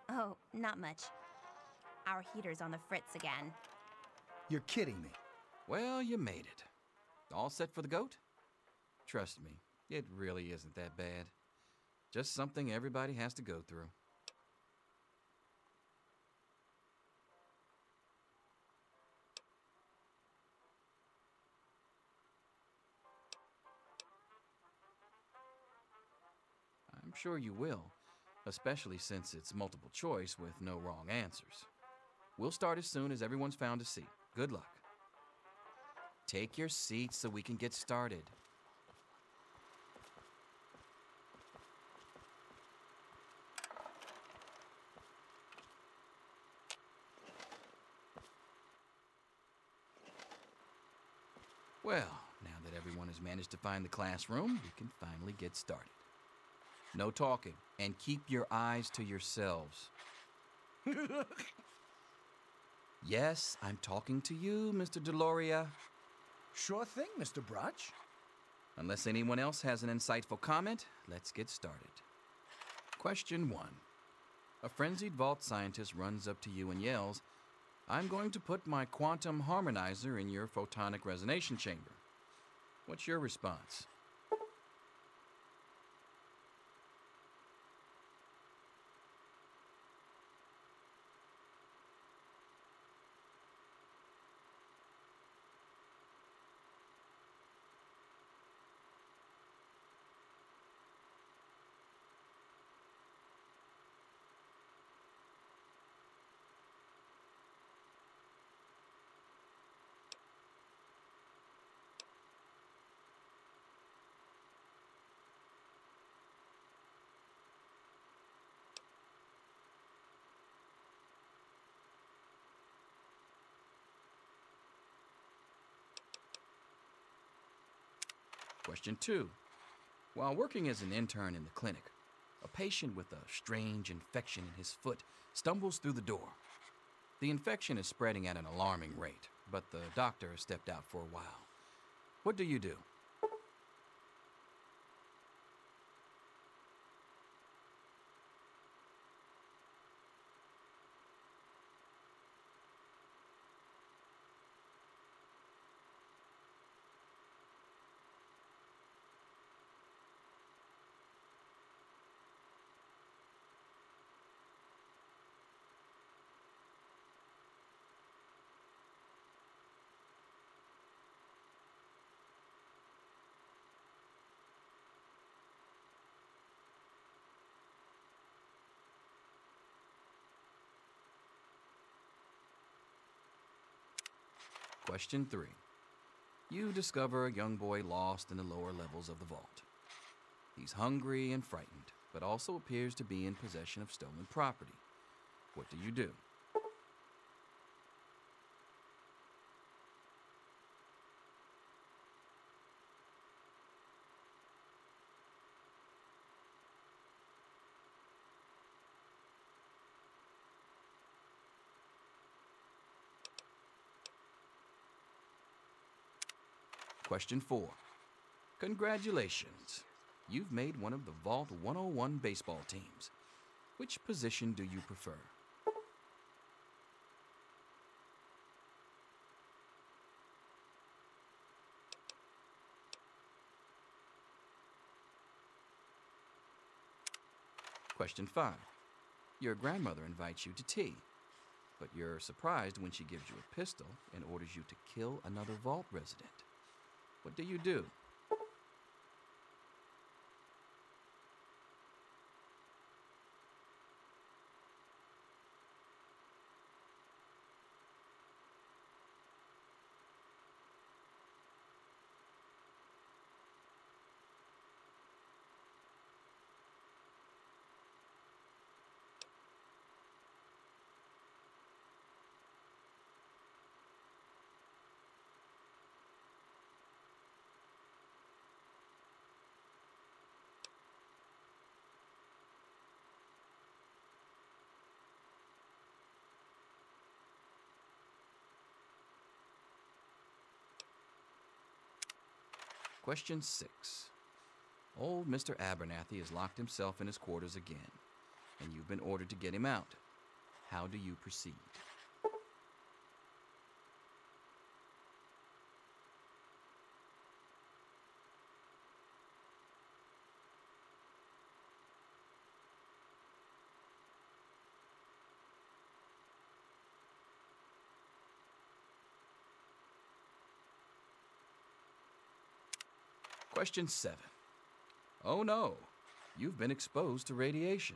Oh, not much. Our heater's on the fritz again. You're kidding me. Well, you made it. All set for the goat? Trust me, it really isn't that bad. Just something everybody has to go through. I'm sure you will, especially since it's multiple choice with no wrong answers. We'll start as soon as everyone's found a seat. Good luck. Take your seats so we can get started. Well, now that everyone has managed to find the classroom, we can finally get started. No talking, and keep your eyes to yourselves. Yes, I'm talking to you, Mr. Deloria. Sure thing, Mr. Brotch. Unless anyone else has an insightful comment, let's get started. Question 1. A frenzied vault scientist runs up to you and yells, "I'm going to put my quantum harmonizer in your photonic resonation chamber." What's your response? Question 2. While working as an intern in the clinic, a patient with a strange infection in his foot stumbles through the door. The infection is spreading at an alarming rate, but the doctor has stepped out for a while. What do you do? Question 3. You discover a young boy lost in the lower levels of the vault. He's hungry and frightened, but also appears to be in possession of stolen property. What do you do? Question 4. Congratulations. You've made one of the Vault 101 baseball teams. Which position do you prefer? Question 5. Your grandmother invites you to tea, but you're surprised when she gives you a pistol and orders you to kill another Vault resident. What do you do? Question 6. Old Mr. Abernathy has locked himself in his quarters again. and you've been ordered to get him out. How do you proceed? Question 7. Oh no, you've been exposed to radiation,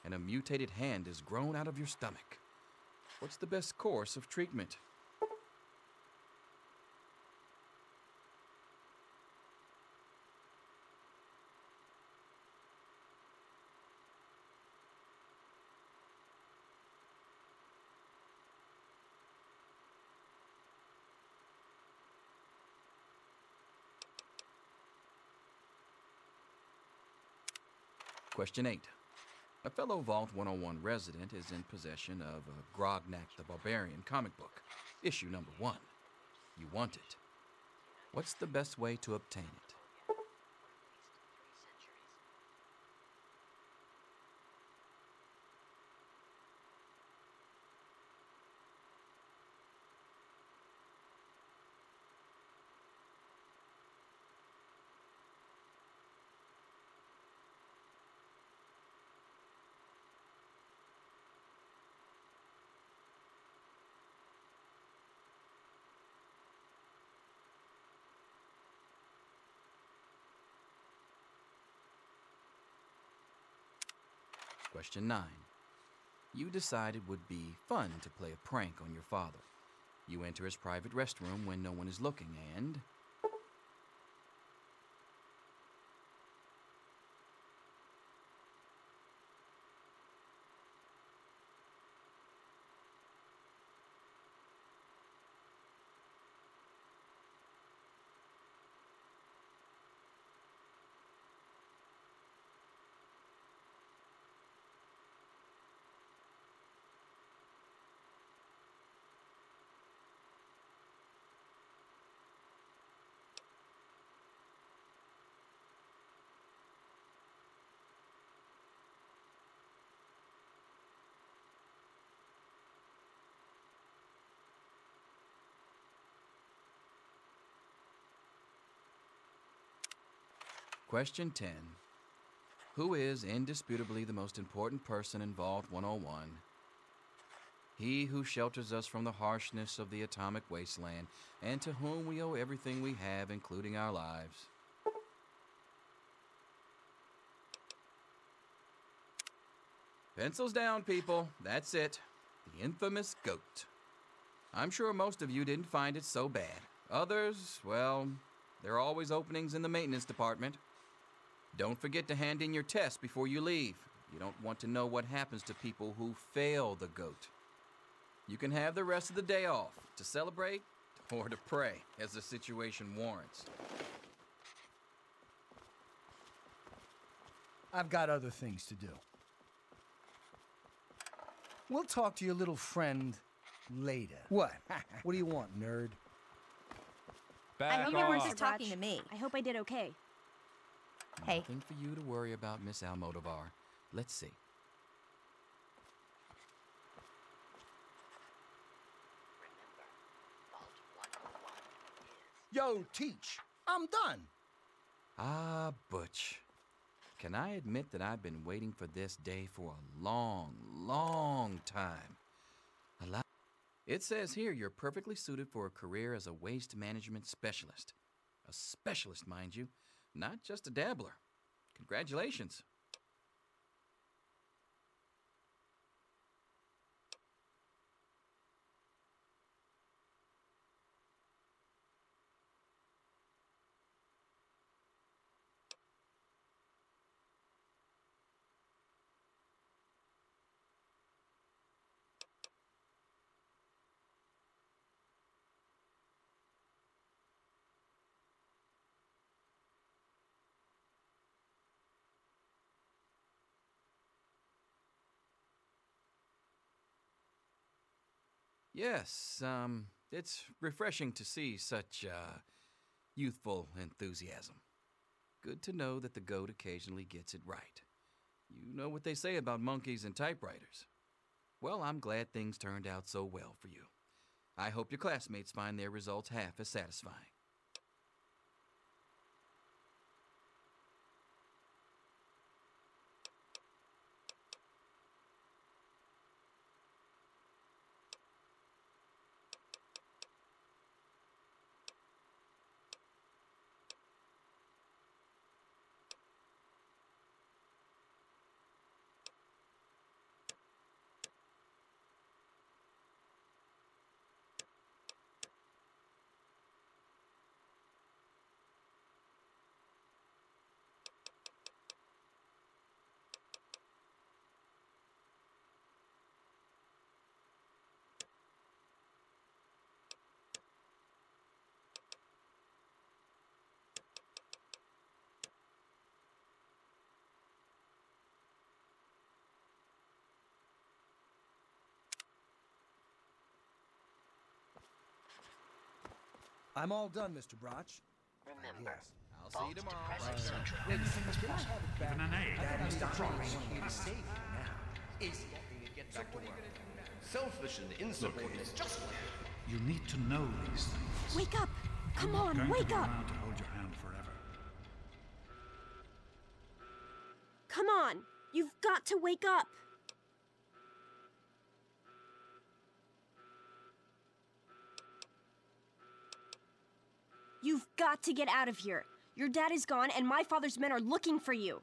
and a mutated hand has grown out of your stomach. What's the best course of treatment? Question 8. A fellow Vault 101 resident is in possession of a Grognak the Barbarian comic book, issue number 1. You want it. What's the best way to obtain it? Question 9. You decided it would be fun to play a prank on your father. You enter his private restroom when no one is looking and... Question 10. Who is indisputably the most important person in Vault 101? He who shelters us from the harshness of the atomic wasteland, and to whom we owe everything we have, including our lives. Pencils down, people. That's it. The infamous goat. I'm sure most of you didn't find it so bad. Others, well, there are always openings in the maintenance department. Don't forget to hand in your test before you leave. You don't want to know what happens to people who fail the goat. You can have the rest of the day off to celebrate or to pray as the situation warrants. I've got other things to do. We'll talk to your little friend later. What? What do you want, nerd? I hope you off. weren't just talking to me. I hope I did okay. Hey. Nothing for you to worry about, Miss Almodovar. Let's see. Yo, Teach, I'm done. Ah, Butch. Can I admit that I've been waiting for this day for a long, long time? It says here you're perfectly suited for a career as a waste management specialist. A specialist, mind you, not just a dabbler. Congratulations. Yes, it's refreshing to see such, youthful enthusiasm. Good to know that the goat occasionally gets it right. You know what they say about monkeys and typewriters. Well, I'm glad things turned out so well for you. I hope your classmates find their results half as satisfying. I'm all done, Mr. Broch. Remember, Yes. I'll see you tomorrow. Wait, Mr. Broch have it back. Even an A. That Mr. Broch here to save you now. Selfish and insubordinate, just like You need to know these things. Wake up! Come You're not on, going wake to be up! around to hold your hand forever. Come on! You've got to wake up! You've got to get out of here. Your dad is gone, and my father's men are looking for you.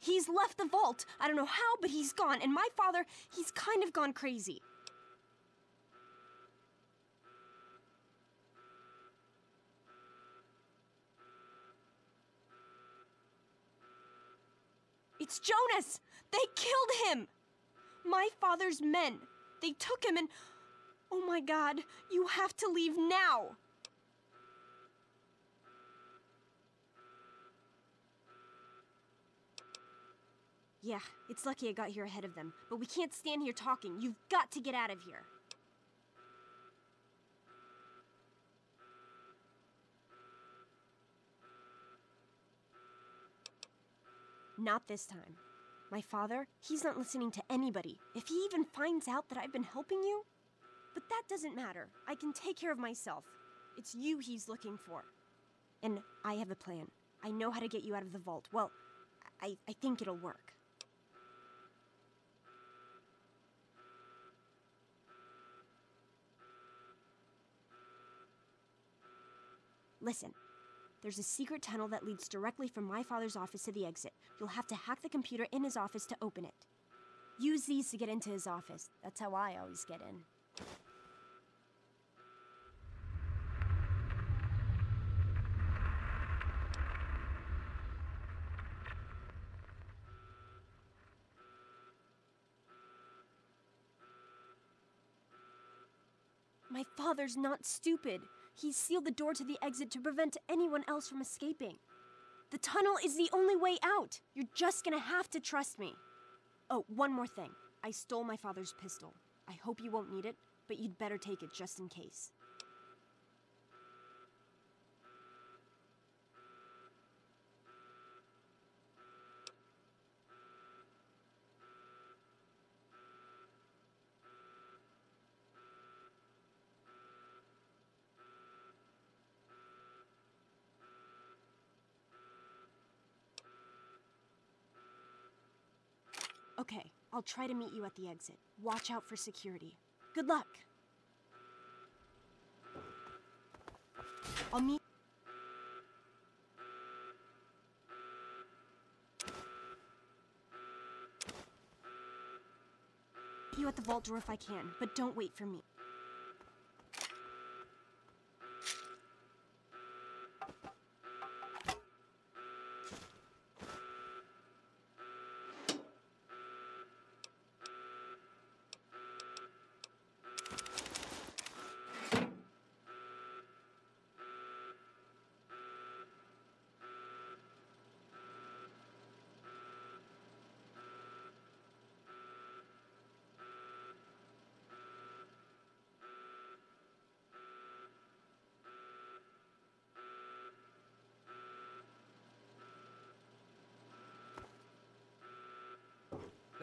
He's left the vault. I don't know how, but he's gone. And my father, he's kind of gone crazy. It's Jonas! They killed him! My father's men. They took him and... Oh my God, you have to leave now! Yeah, it's lucky I got here ahead of them, but we can't stand here talking. You've got to get out of here. Not this time. My father, he's not listening to anybody. If he even finds out that I've been helping you... But that doesn't matter. I can take care of myself. It's you he's looking for. And I have a plan. I know how to get you out of the vault. Well, I think it'll work. Listen. There's a secret tunnel that leads directly from my father's office to the exit. You'll have to hack the computer in his office to open it. Use these to get into his office. That's how I always get in. My father's not stupid. He sealed the door to the exit to prevent anyone else from escaping. The tunnel is the only way out. You're just gonna have to trust me. Oh, one more thing. I stole my father's pistol. I hope you won't need it, but you'd better take it just in case. Okay, I'll try to meet you at the exit. Watch out for security. Good luck! I'll meet you at the vault door if I can, but don't wait for me.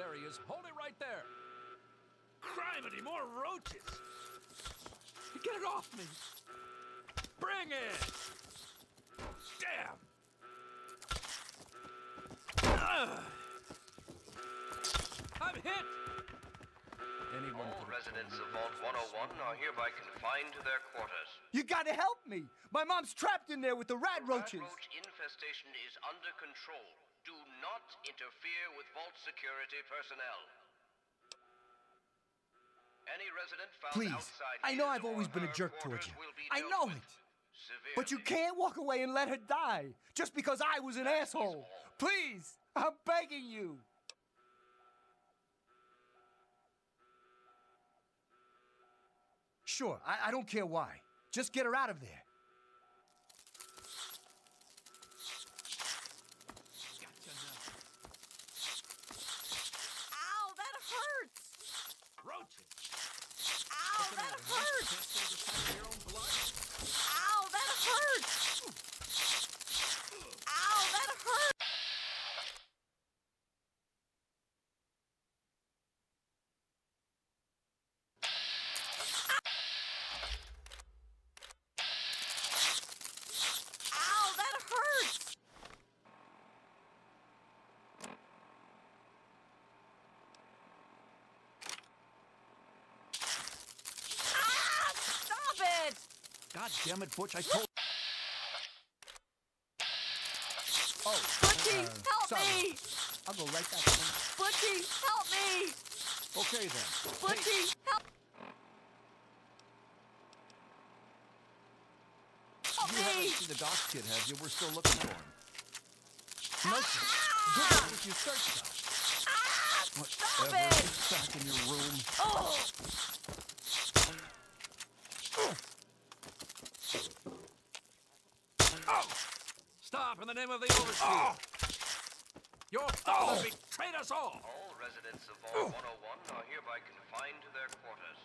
There he is. Hold it right there. Criminy, more roaches. Get it off me. Bring it. Damn. I'm hit. Anyone All residents of Vault 101 are hereby confined to their quarters. You gotta help me! My mom's trapped in there with the rat roaches! The rat roach infestation is under control. Do not interfere with Vault security personnel. Any resident found Please, outside I know his I've always or been a her jerk towards quarters you. will be I dealt know with it! severely. But you can't walk away and let her die, just because I was an asshole! Please! I'm begging you! Sure, I don't care why. Just get her out of there. Ow, that hurts! roaches. Ow, that hurts! Can't stand the sight of your own blood. Ow, that hurts! Ow, that hurts! Ow, that hurts! Ah, stop it! God damn it, Butch, I told... Oh, Butchie, help sorry. me! I'll go right back. Butchie, help me! Okay, then. Butchie, help! Help You haven't me! seen the Doc kid, have you? We're still looking for him. No, sir. Good if you search them. Stop Whatever. it! Get back in your room. Oh! Stop in the name of the Overseer. Your father betrayed us all. All residents of Vault 101 are hereby confined to their quarters.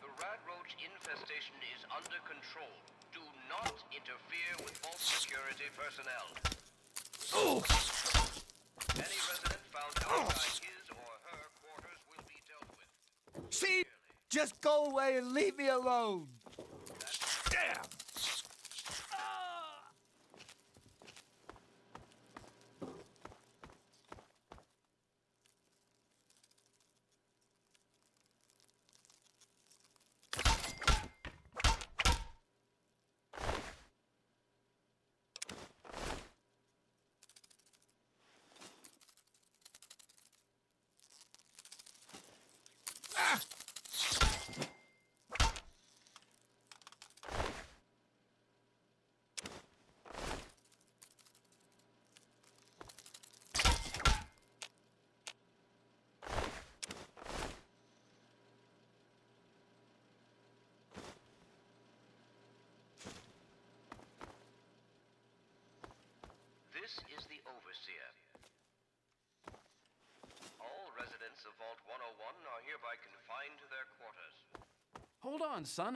The rat roach infestation is under control. Do not interfere with Vault security personnel. Any resident found outside his or her quarters will be dealt with. See? Just go away and leave me alone. Damn. This is the Overseer. All residents of Vault 101 are hereby confined to their quarters. Hold on, son.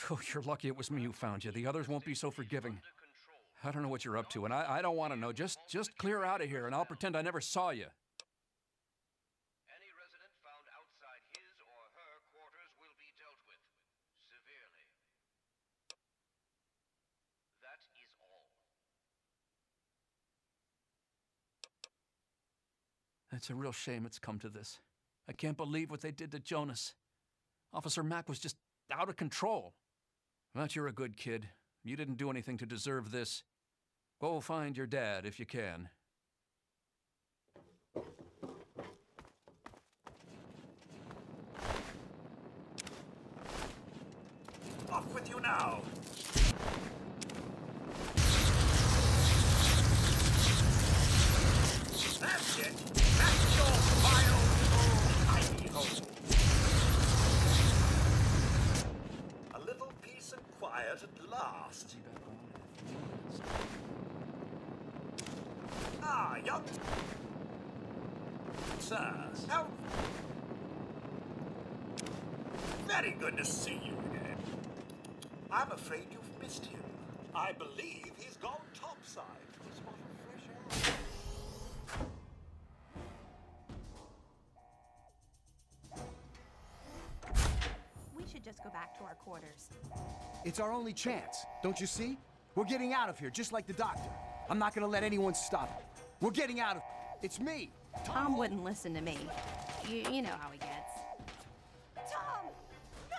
Oh, you're lucky it was me who found you. The others won't be so forgiving. Under control. I don't know what you're up to, and I don't want to know. Just clear out of here, and I'll pretend I never saw you. Any resident found outside his or her quarters will be dealt with severely. That is all. It's a real shame it's come to this. I can't believe what they did to Jonas. Officer Mack was just out of control. But you're a good kid. You didn't do anything to deserve this. Go find your dad if you can. Off with you now! That's it! That's your vile little hidey hole! A little peace and quiet at last. Ah, young... Sirs, how... Very good to see you again. I'm afraid you've missed him. I believe he's gone topside for a spot of fresh air. back to our quarters. It's our only chance, don't you see? We're getting out of here, just like the doctor. I'm not gonna let anyone stop it. We're getting out of... It's me! Tom wouldn't listen to me. You know how he gets. Tom! No!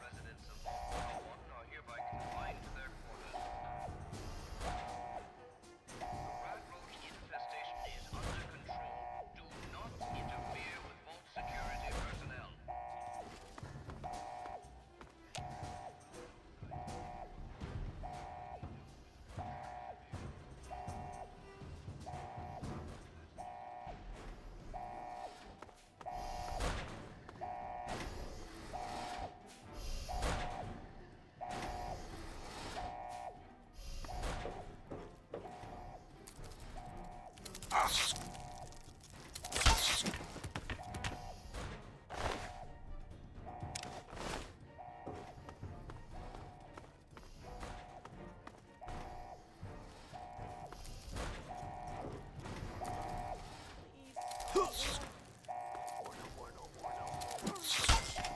Residents of Vault 101 are hereby confined to their quarters. The rat roach infestation is under control. Do not interfere with Vault security personnel.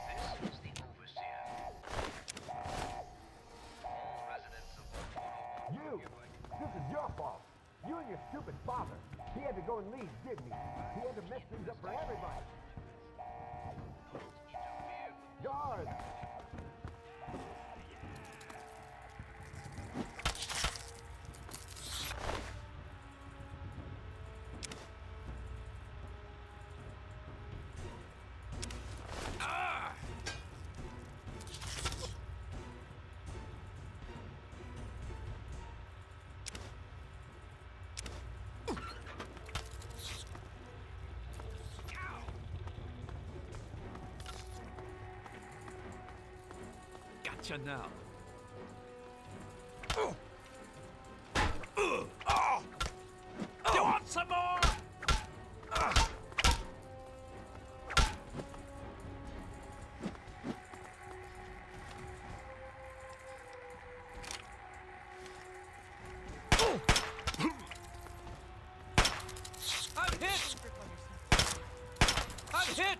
This is the Overseer. All residents of Vault 101 You! are hereby This is your fault. You and your stupid father. He had to go and leave, didn't he? He had to mess things up for everybody. interfere with Guards! Gotcha now. You want some more? I'm hit! I'm hit!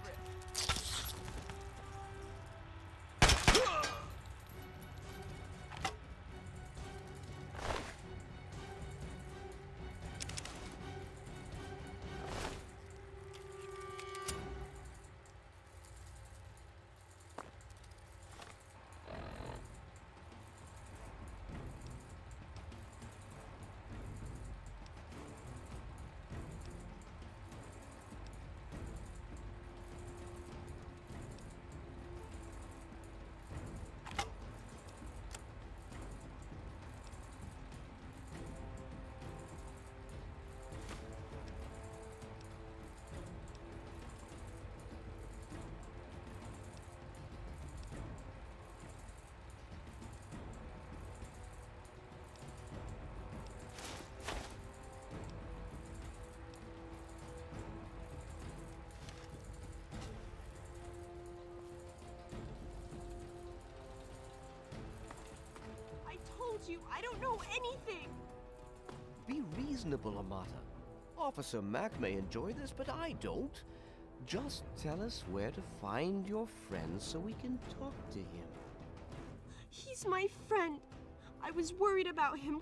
I told you, I don't know anything! Be reasonable, Amata. Officer Mack may enjoy this, but I don't. Just tell us where to find your friend so we can talk to him. He's my friend. I was worried about him.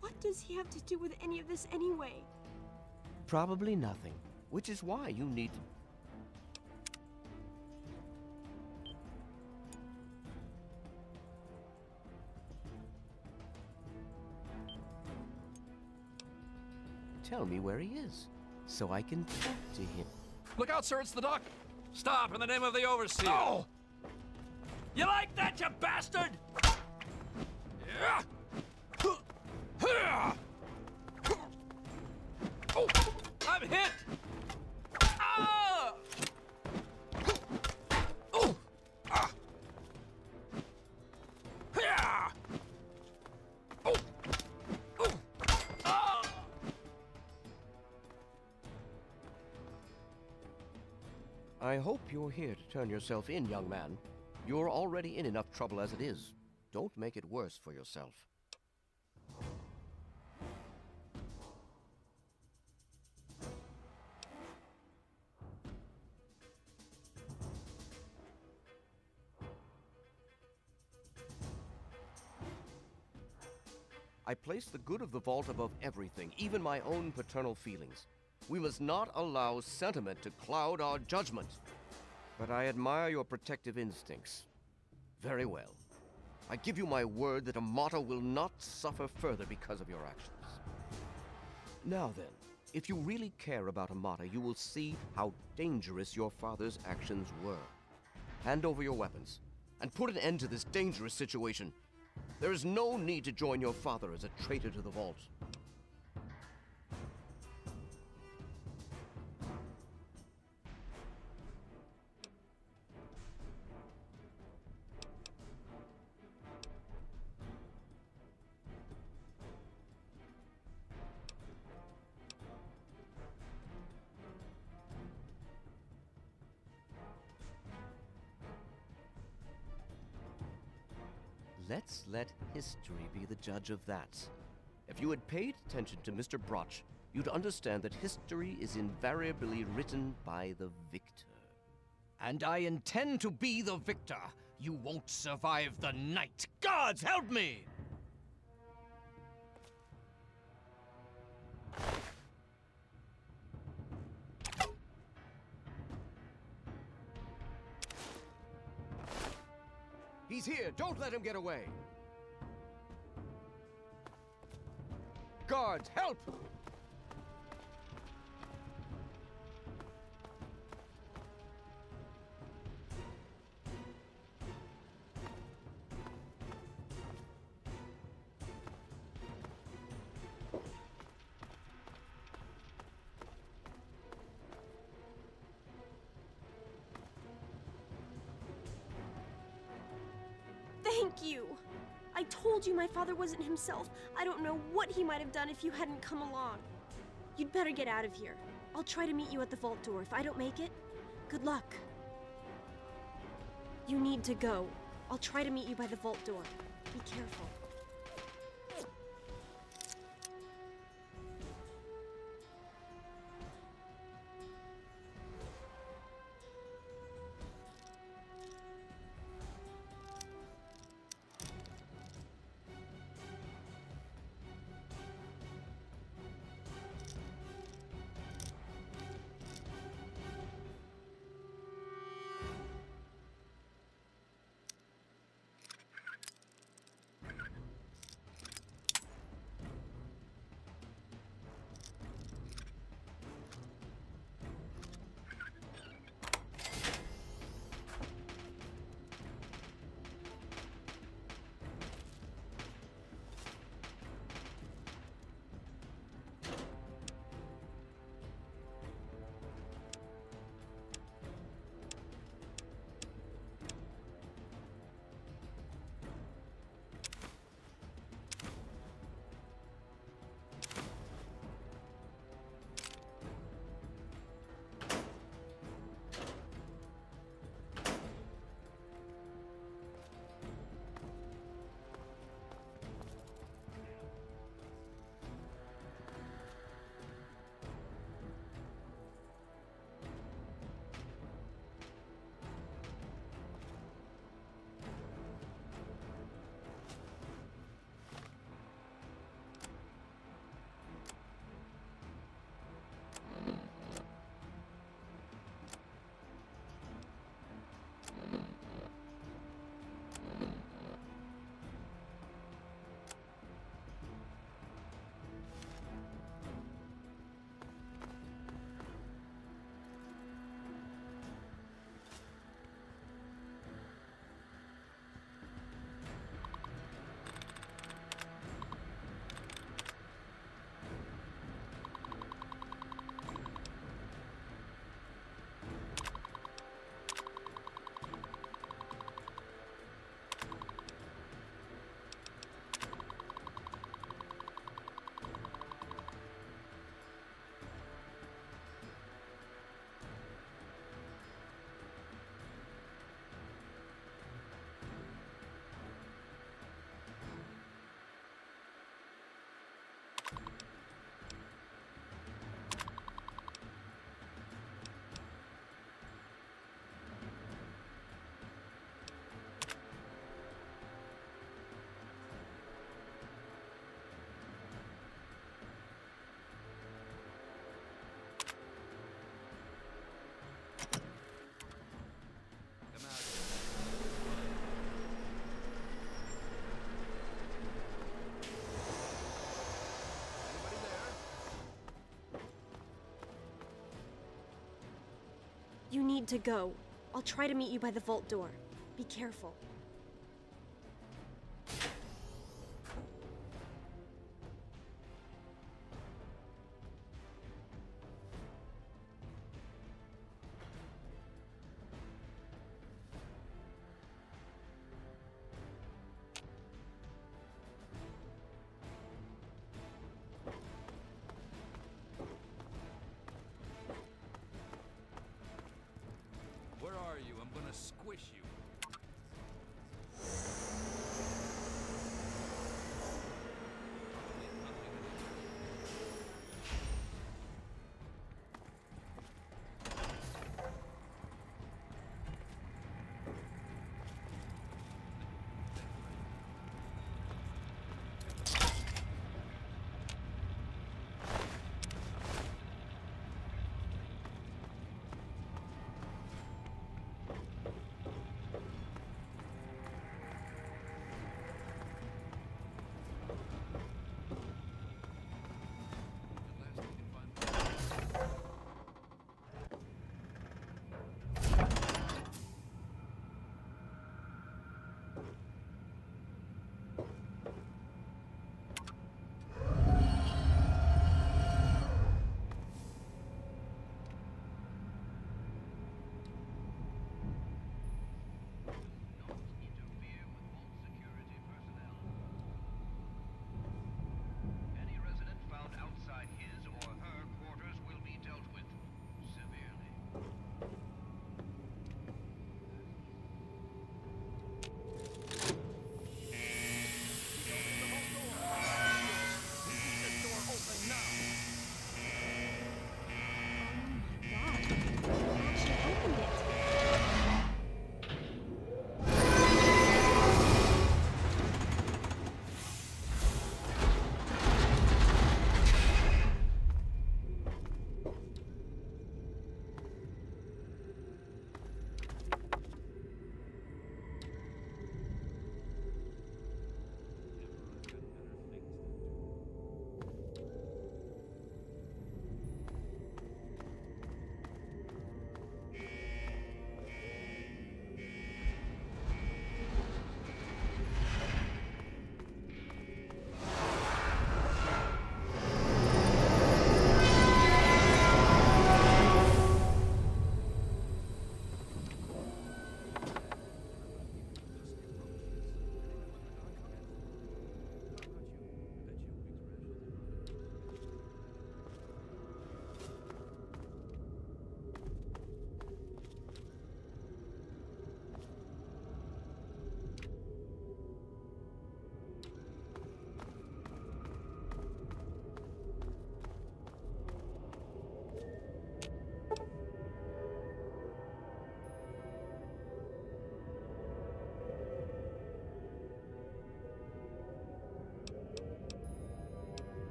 What does he have to do with any of this anyway? Probably nothing, which is why you need to... Tell me where he is, so I can talk to him. Look out, sir, it's the doc. Stop in the name of the Overseer. Oh! You like that, you bastard? Yeah. Oh, I'm hit. Ah! Oh! Ah! Yeah! Oh! Oh! Ah! I hope you're here to turn yourself in, young man. You're already in enough trouble as it is. Don't make it worse for yourself. I place the good of the vault above everything, even my own paternal feelings. We must not allow sentiment to cloud our judgment. But I admire your protective instincts. Very well. I give you my word that Amata will not suffer further because of your actions. Now then, if you really care about Amata, you will see how dangerous your father's actions were. Hand over your weapons, and put an end to this dangerous situation. There is no need to join your father as a traitor to the vault. Let's let history be the judge of that. If you had paid attention to Mr. Broch, you'd understand that history is invariably written by the victor. And I intend to be the victor. You won't survive the night. Gods help me! He's here! Don't let him get away! Guards, help! Thank you! I told you my father wasn't himself. I don't know what he might have done if you hadn't come along. You'd better get out of here. I'll try to meet you at the vault door. If I don't make it, good luck. You need to go. I'll try to meet you by the vault door. Be careful. need to go. I'll try to meet you by the vault door. Be careful. Where are you? I'm gonna squish you.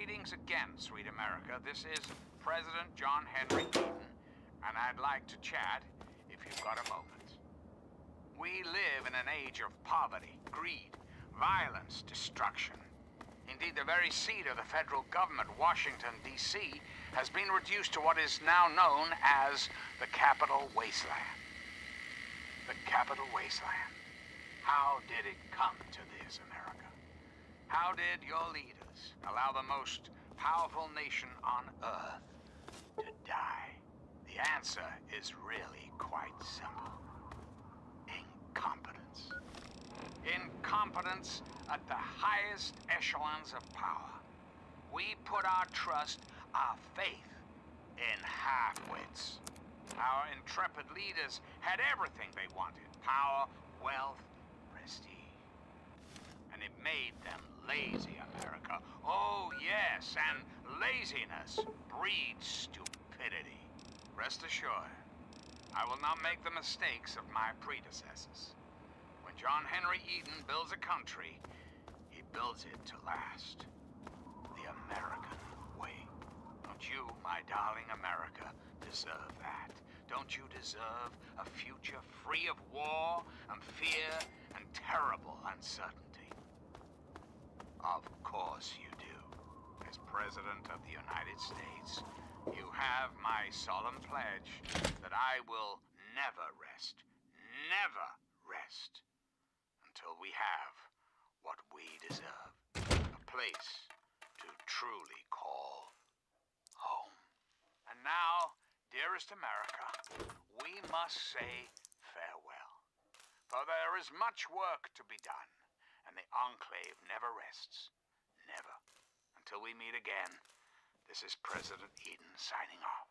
Greetings again, sweet America. This is President John Henry Eden, and I'd like to chat if you've got a moment. We live in an age of poverty, greed, violence, destruction. Indeed, the very seat of the federal government, Washington, D.C., has been reduced to what is now known as the Capital Wasteland. The Capital Wasteland. How did it come to this, America? How did your leaders allow the most powerful nation on Earth to die? The answer is really quite simple. Incompetence. Incompetence at the highest echelons of power. We put our trust, our faith, in half-wits. Our intrepid leaders had everything they wanted: power, wealth, prestige. And it made them lazy, America. Oh, yes, and laziness breeds stupidity. Rest assured, I will not make the mistakes of my predecessors. When John Henry Eden builds a country, he builds it to last. The American way. Don't you, my darling America, deserve that? Don't you deserve a future free of war and fear and terrible uncertainty? Of course you do. As President of the United States, you have my solemn pledge that I will never rest, until we have what we deserve. A place to truly call home. And now, dearest America, we must say farewell. For there is much work to be done, and the Enclave never rests. Never. Until we meet again, this is President Eden signing off.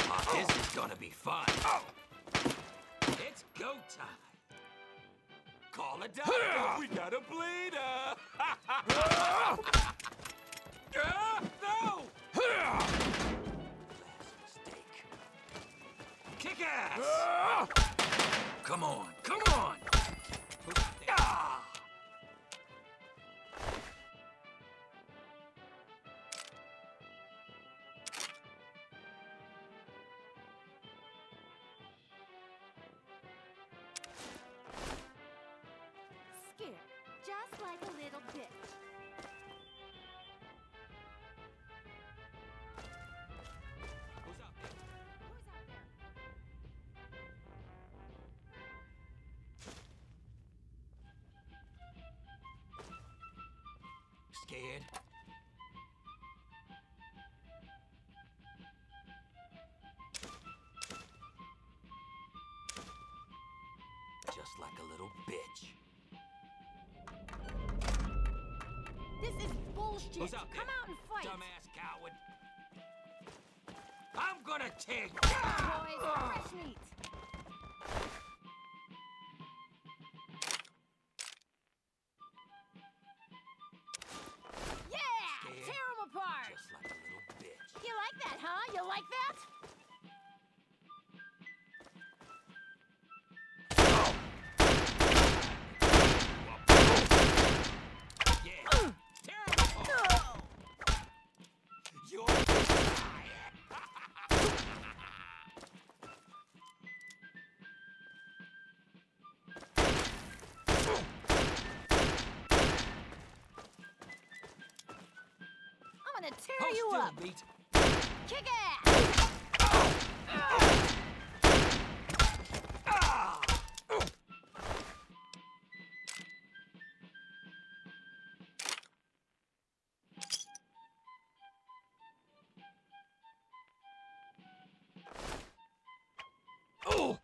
Oh, this is gonna be fun. It's go time. Call a doctor. We got a bleeder. No! Last mistake. Kick ass! Come on, come on! Ah! Scared, just like a little bitch. Who's out there? Who's out there? Scared? Just like a little bitch. This is bullshit. Who's out there? Come out and fight. Dumbass coward. I'm gonna take. Boys, fresh meat. Yeah! Scared? Tear them apart. Just like a little bitch. You like that, huh? You like that? Yeah. Terrible. You're I'm gonna tear Hold you still, up. Beat. Kick ass. Oh!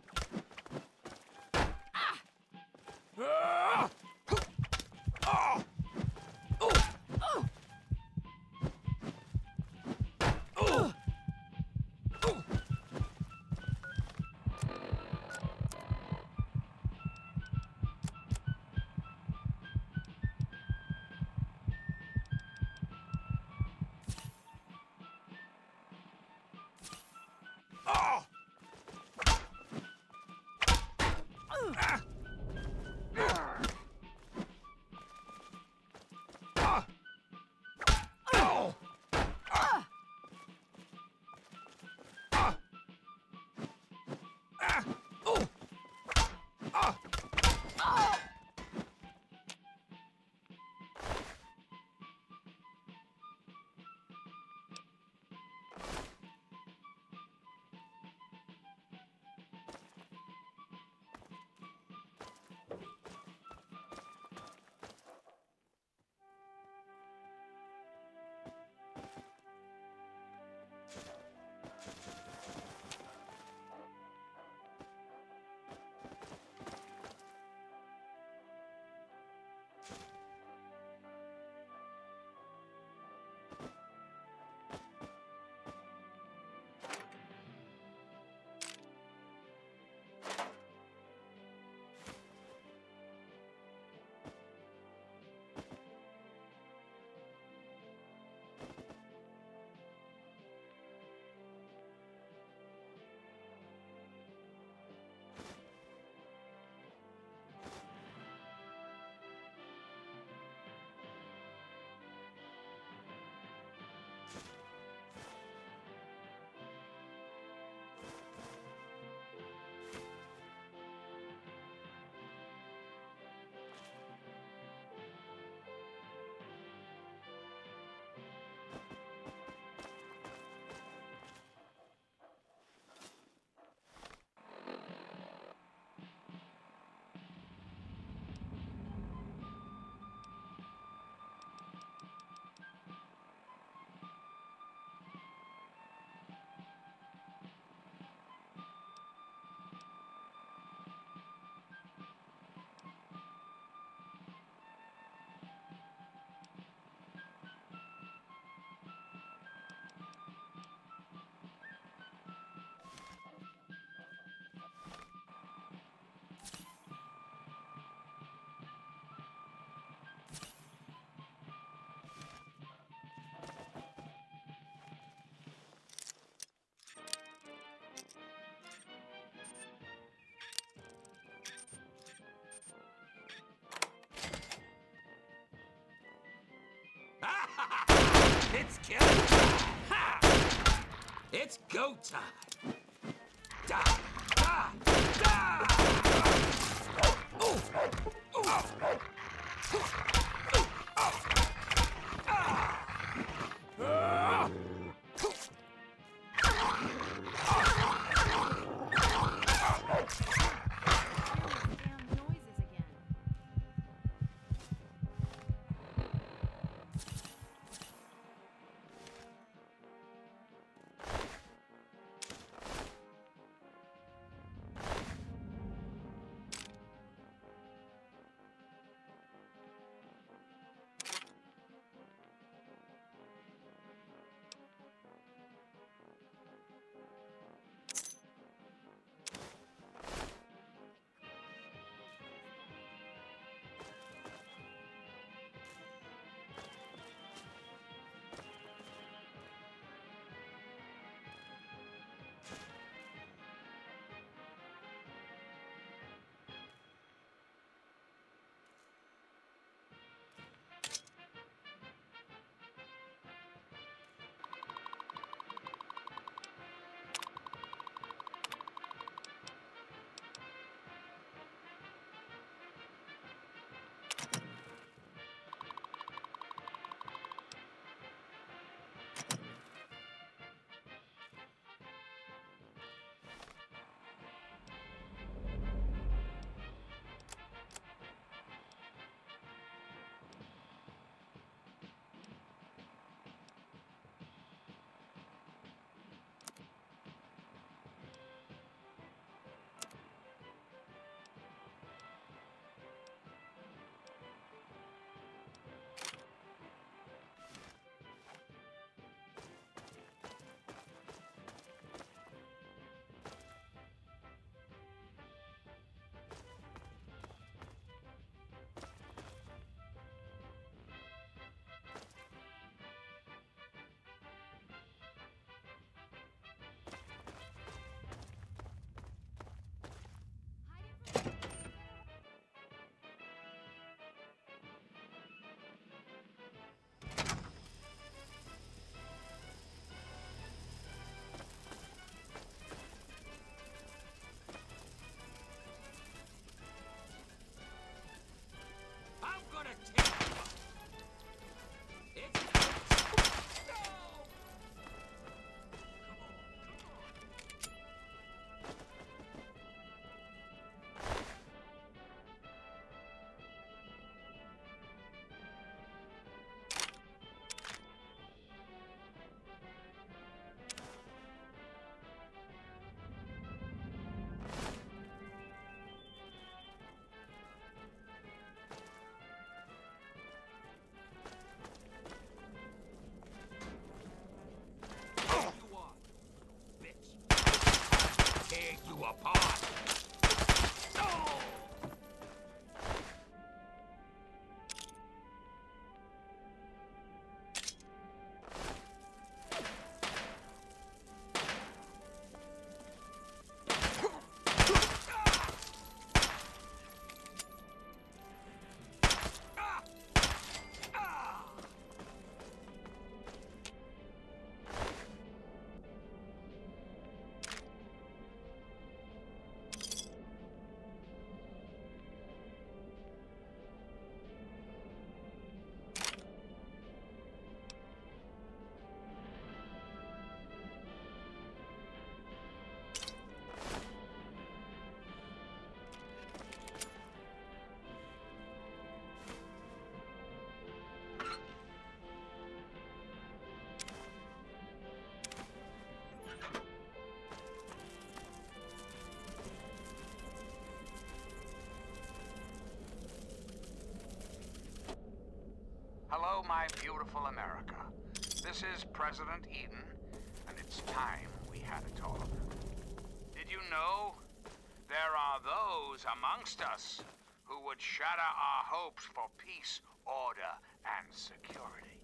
kill it. Ha! It's go time. Da, da, da! Oh! Oh! Hello, my beautiful America. This is President Eden, and it's time we had a talk. Did you know there are those amongst us who would shatter our hopes for peace, order, and security?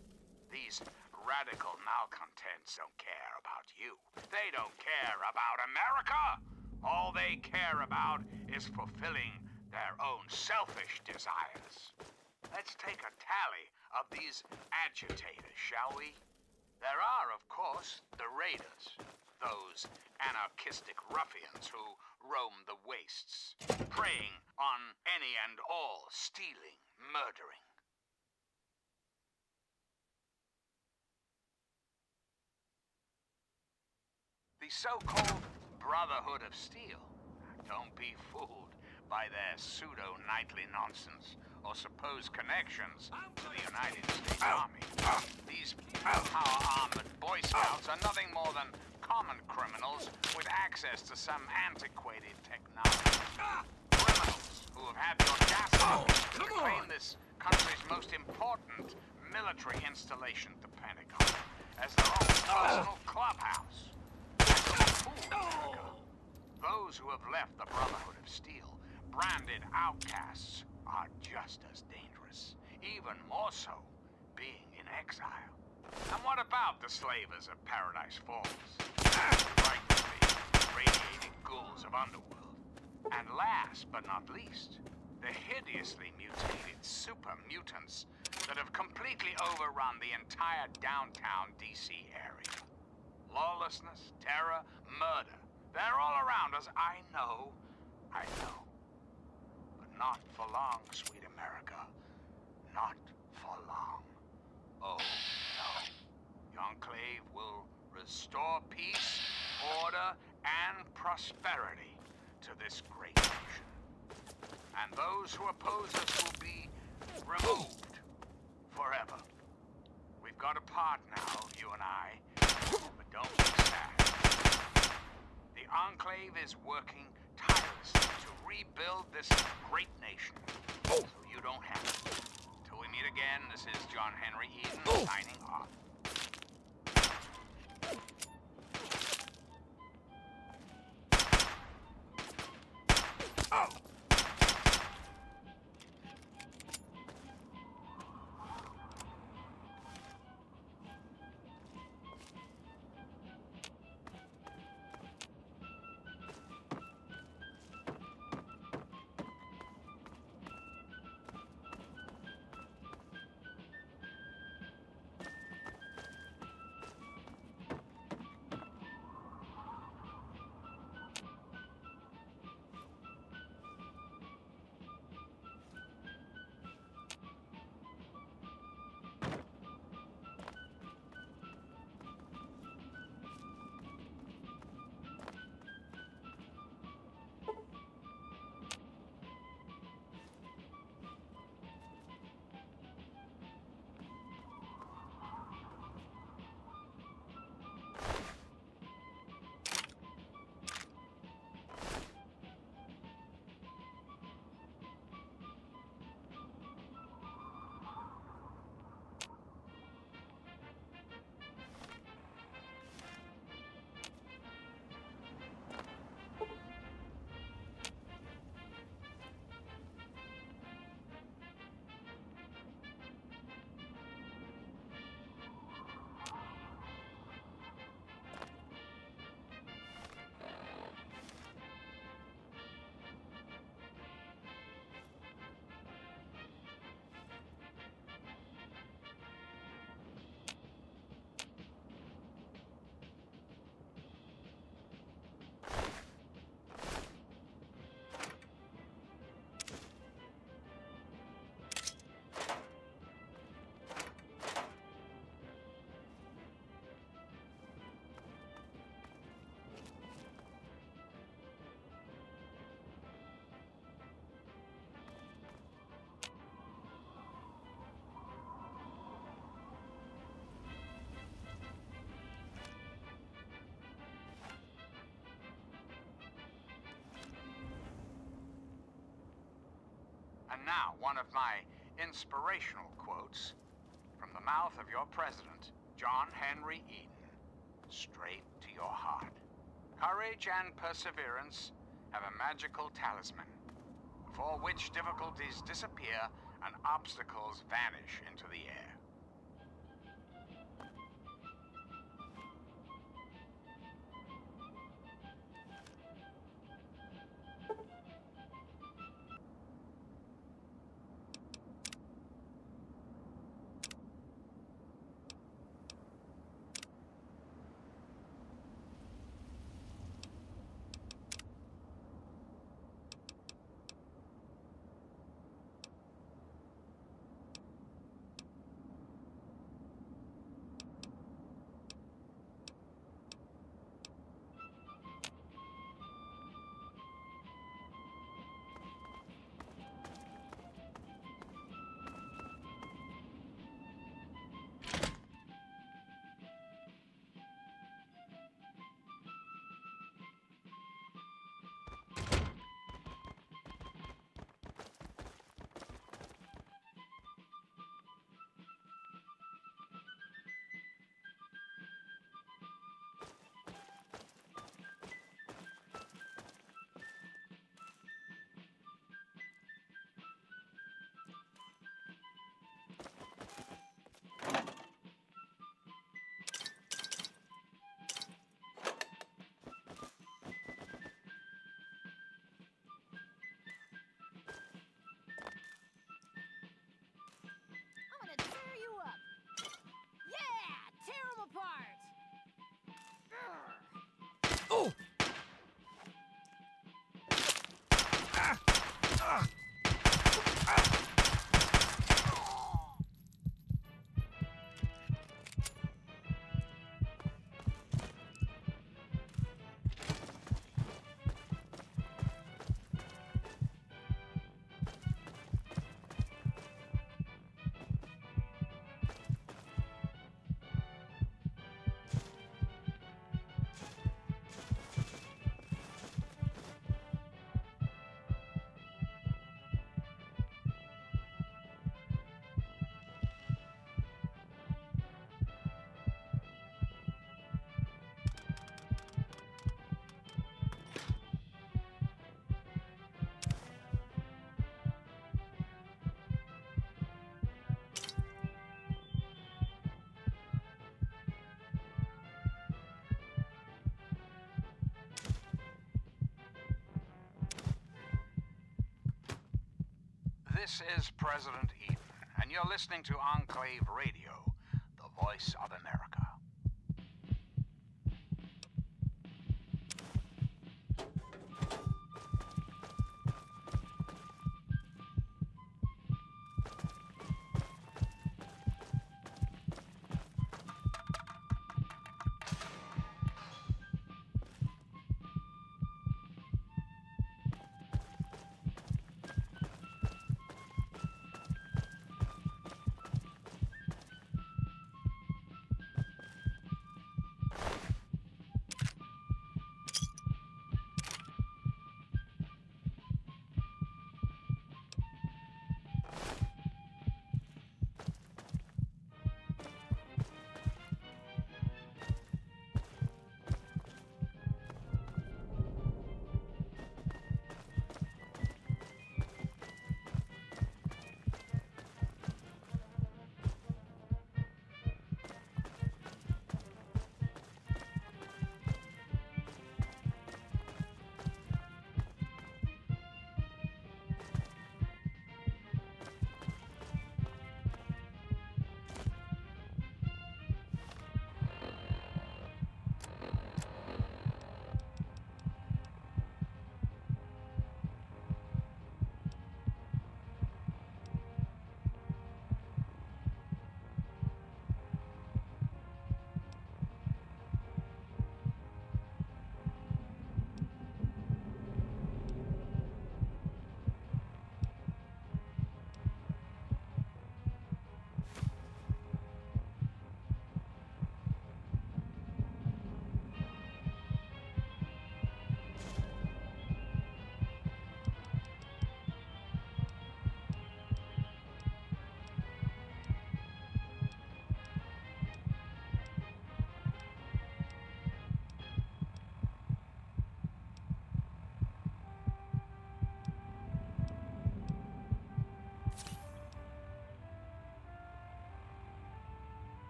These radical malcontents don't care about you. They don't care about America. All they care about is fulfilling their own selfish desires. Let's take a tally of these agitators, shall we? There are, of course, the Raiders. Those anarchistic ruffians who roam the wastes, preying on any and all, stealing, murdering. The so-called Brotherhood of Steel. Don't be fooled by their pseudo-knightly nonsense or supposed connections to the United States Army. These power-armored Boy Scouts are nothing more than common criminals with access to some antiquated technology. Criminals who have had the audacity to claim this country's most important military installation, the Pentagon, as their own personal clubhouse. Those who have left the Brotherhood of Steel, branded outcasts, are just as dangerous. Even more so, being in exile. And what about the slavers of Paradise Falls? Rightly, radiating ghouls of Underworld. And last but not least, the hideously mutated super mutants that have completely overrun the entire downtown DC area. Lawlessness, terror, murder. They're all around us. I know. But not for long, sweet America. Not for long. Oh, no. The Enclave will restore peace, order, and prosperity to this great nation. And those who oppose us will be removed forever. We've got a part now, you and I. But don't be sad. The Enclave is working tirelessly to rebuild this great nation. So you don't have to. Till we meet again, this is John Henry Eden signing off. And now, one of my inspirational quotes from the mouth of your president, John Henry Eden, straight to your heart. Courage and perseverance have a magical talisman, before which difficulties disappear and obstacles vanish into the air. This is President Eden, and you're listening to Enclave Radio, the voice of America.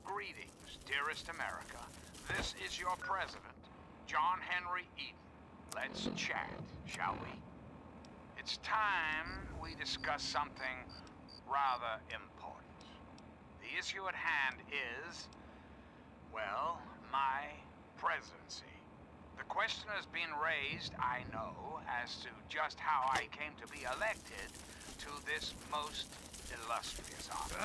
Greetings, dearest America. This is your president, John Henry Eden. Let's chat, shall we? It's time we discuss something rather important. The issue at hand is, well, my presidency. The question has been raised, I know, as to just how I came to be elected to this most illustrious office.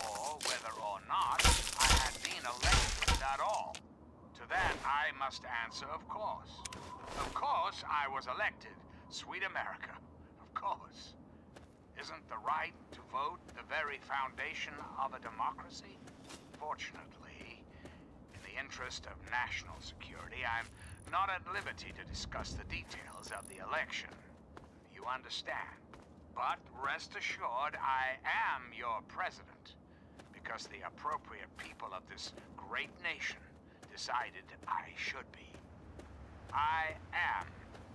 Or whether or not I had been elected at all. To that, I must answer, of course. Of course, I was elected. Sweet America. Of course. Isn't the right to vote the very foundation of a democracy? Fortunately, in the interest of national security, I'm not at liberty to discuss the details of the election. You understand? But rest assured, I am your president, because the appropriate people of this great nation decided I should be. I am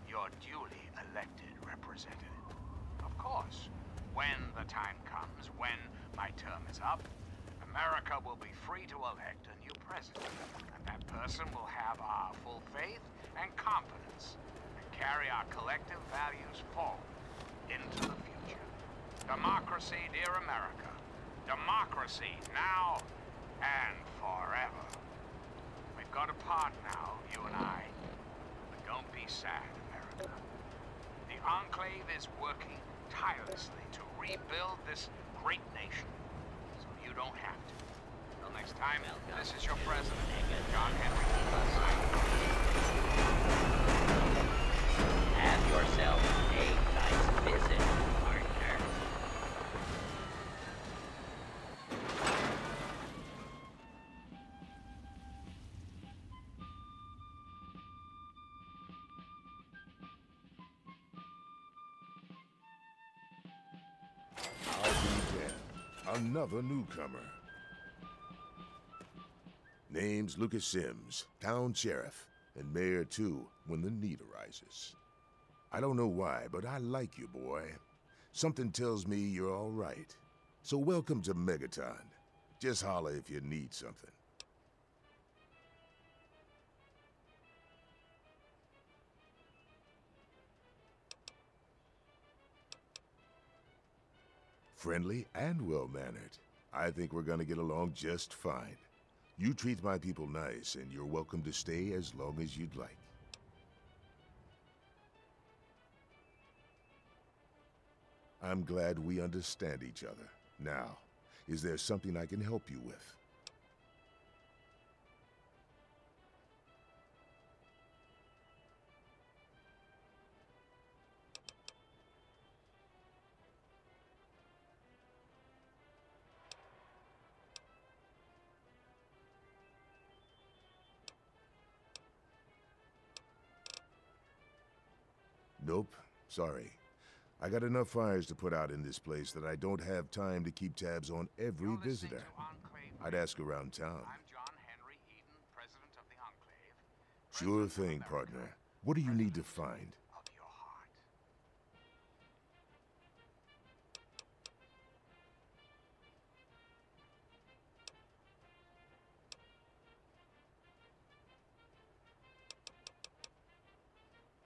your duly elected representative. Of course, when the time comes, when my term is up, America will be free to elect a new president, and that person will have our full faith and confidence and carry our collective values forward into the future. Democracy, dear America. Democracy now and forever. We've got a part now, you and I. But don't be sad, America. The Enclave is working tirelessly to rebuild this great nation, so you don't have to. Till next time, this is your president, John Henry. Have yourself a nice visit, partner. I'll be damned. Another newcomer. Name's Lucas Sims, town sheriff, and mayor too, when the need arises. I don't know why, but I like you, boy. Something tells me you're all right. So welcome to Megaton. Just holler if you need something. Friendly and well-mannered. I think we're gonna get along just fine. You treat my people nice, and you're welcome to stay as long as you'd like. I'm glad we understand each other. Now, is there something I can help you with? Nope, sorry. I got enough fires to put out in this place that I don't have time to keep tabs on every visitor. I'd ask around town. I'm John Henry Eden, president of the Enclave. Sure thing, partner. What do you need to find? Of your heart.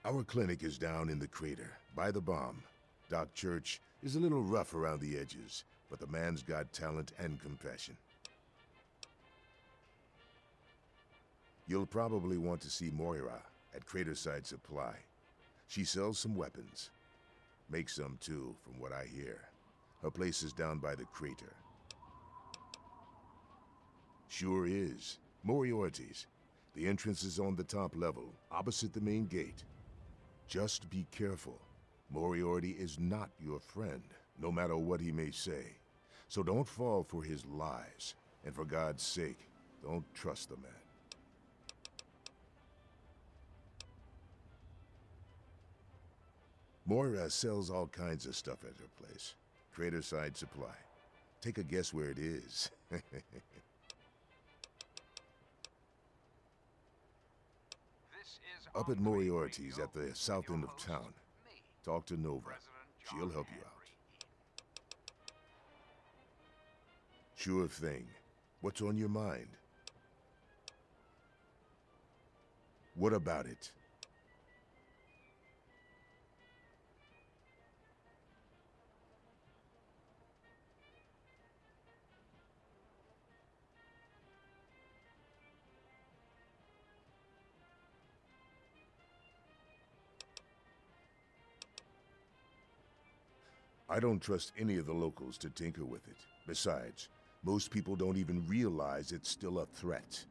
Our clinic is down in the crater, by the bomb. Doc Church is a little rough around the edges, but the man's got talent and compassion. You'll probably want to see Moira at Craterside Supply. She sells some weapons. Makes some too, from what I hear. Her place is down by the crater. Sure is. Moriarty's. The entrance is on the top level, opposite the main gate. Just be careful. Moriarty is not your friend, no matter what he may say. So don't fall for his lies. And for God's sake, don't trust the man. Moira sells all kinds of stuff at her place. Craterside Supply. Take a guess where it is. Up at Moriarty's at the south end of town. Talk to Nova. She'll help you out. Sure thing. What's on your mind? What about it? I don't trust any of the locals to tinker with it. Besides, most people don't even realize it's still a threat.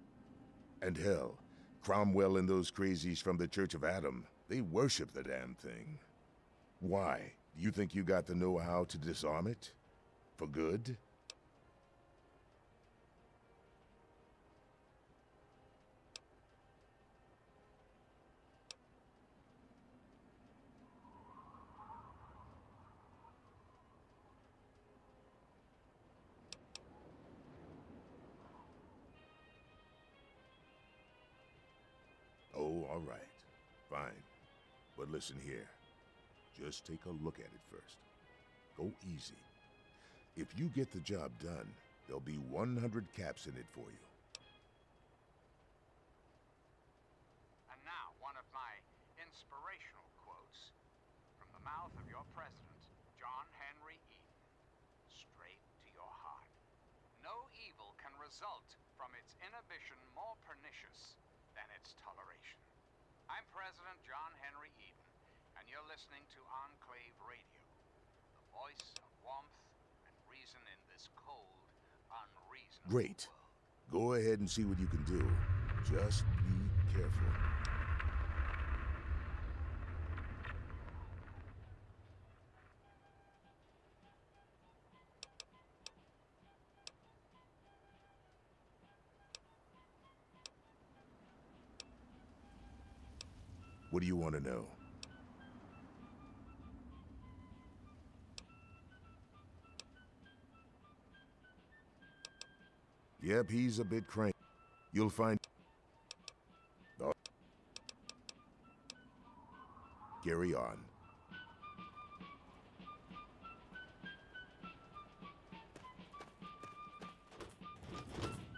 And hell, Cromwell and those crazies from the Church of Adam, they worship the damn thing. Why? Do you think you got the know-how to disarm it? For good? Oh, all right. Fine. But listen here. Just take a look at it first. Go easy. If you get the job done, there'll be 100 caps in it for you. And now, one of my inspirational quotes from the mouth of your president, John Henry Eden. Straight to your heart. No evil can result from its inhibition more pernicious than its toleration. I'm President John Henry Eden, and you're listening to Enclave Radio, the voice of warmth and reason in this cold, unreasonable Great. Go ahead and see what you can do. Just be careful. What do you want to know? Yep, he's a bit cranky. You'll find... Oh. Carry on.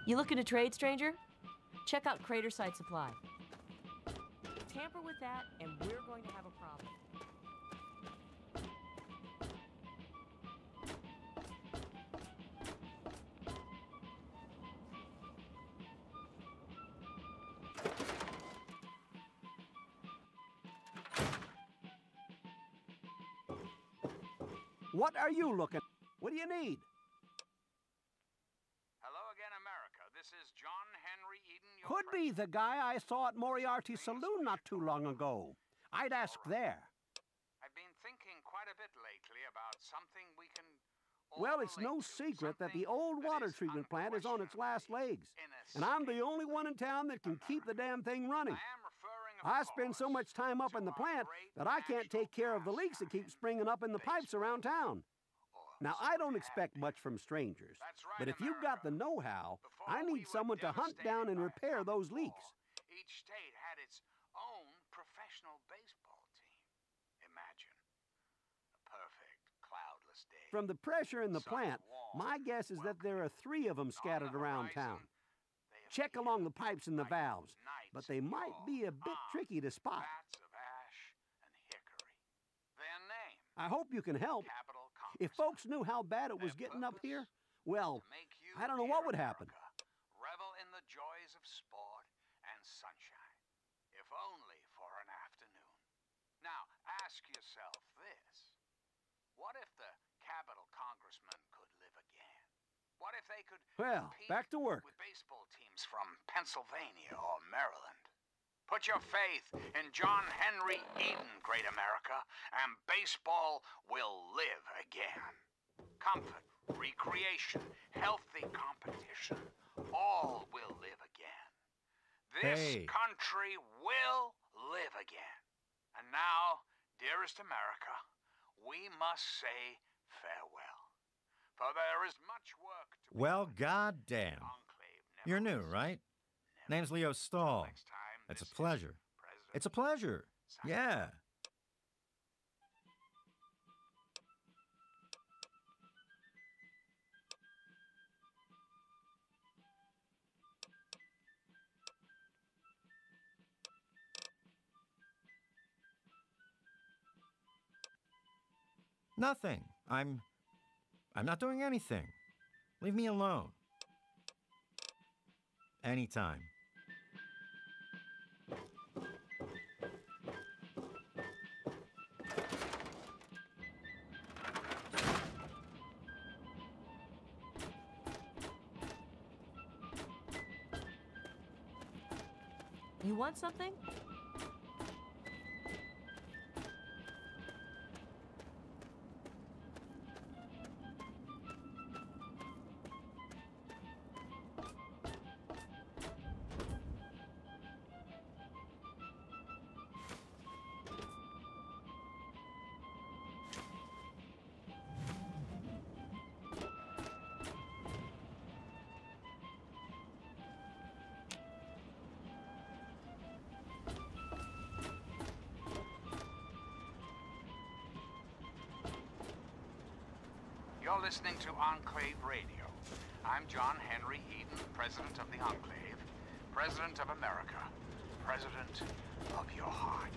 You looking to trade, stranger? Check out Crater Site Supply. Tamper with that, and we're going to have a problem. What are you looking? What do you need? Hello again, America. This is John Henry Eden. Your Could be the guy I saw at Moriarty's saloon not too long ago. I'd ask there. I've been thinking quite a bit lately about something we can Well, it's no secret that the old water treatment plant is on its last legs. And I'm the only one in town that can keep the damn thing running. I spend so much time up in the plant that I can't take care of the leaks that keep springing up in the pipes around town. Now, I don't expect much from strangers, but if you've got the know-how, I need someone to hunt down and repair those leaks. Each state had its own professional baseball team. Imagine a perfect cloudless day. From the pressure in the plant, my guess is that there are 3 of them scattered around town. Check along the pipes and the valves, but they might be a bit tricky to spot. I hope you can help. If folks knew how bad it was getting up here, well, I don't know what would happen. Revel in the joys of sport and sunshine, if only for an afternoon. Now, ask yourself this. What if the Capitol Congressman could live again? What if they could back to work with baseball teams from Pennsylvania or Maryland? Put your faith in John Henry Eden, great America, and baseball will live again. Comfort, recreation, healthy competition, all will live again. This country will live again. And now, dearest America, we must say farewell. For there is much work to be Well, goddamn. You're new, right? Name's Leo Stahl. It's a pleasure. It's a pleasure. Yeah. Nothing. I'm not doing anything. Leave me alone. Anytime. You want something? You're listening to Enclave Radio. I'm John Henry Eden, President of the Enclave, President of America, President of your heart.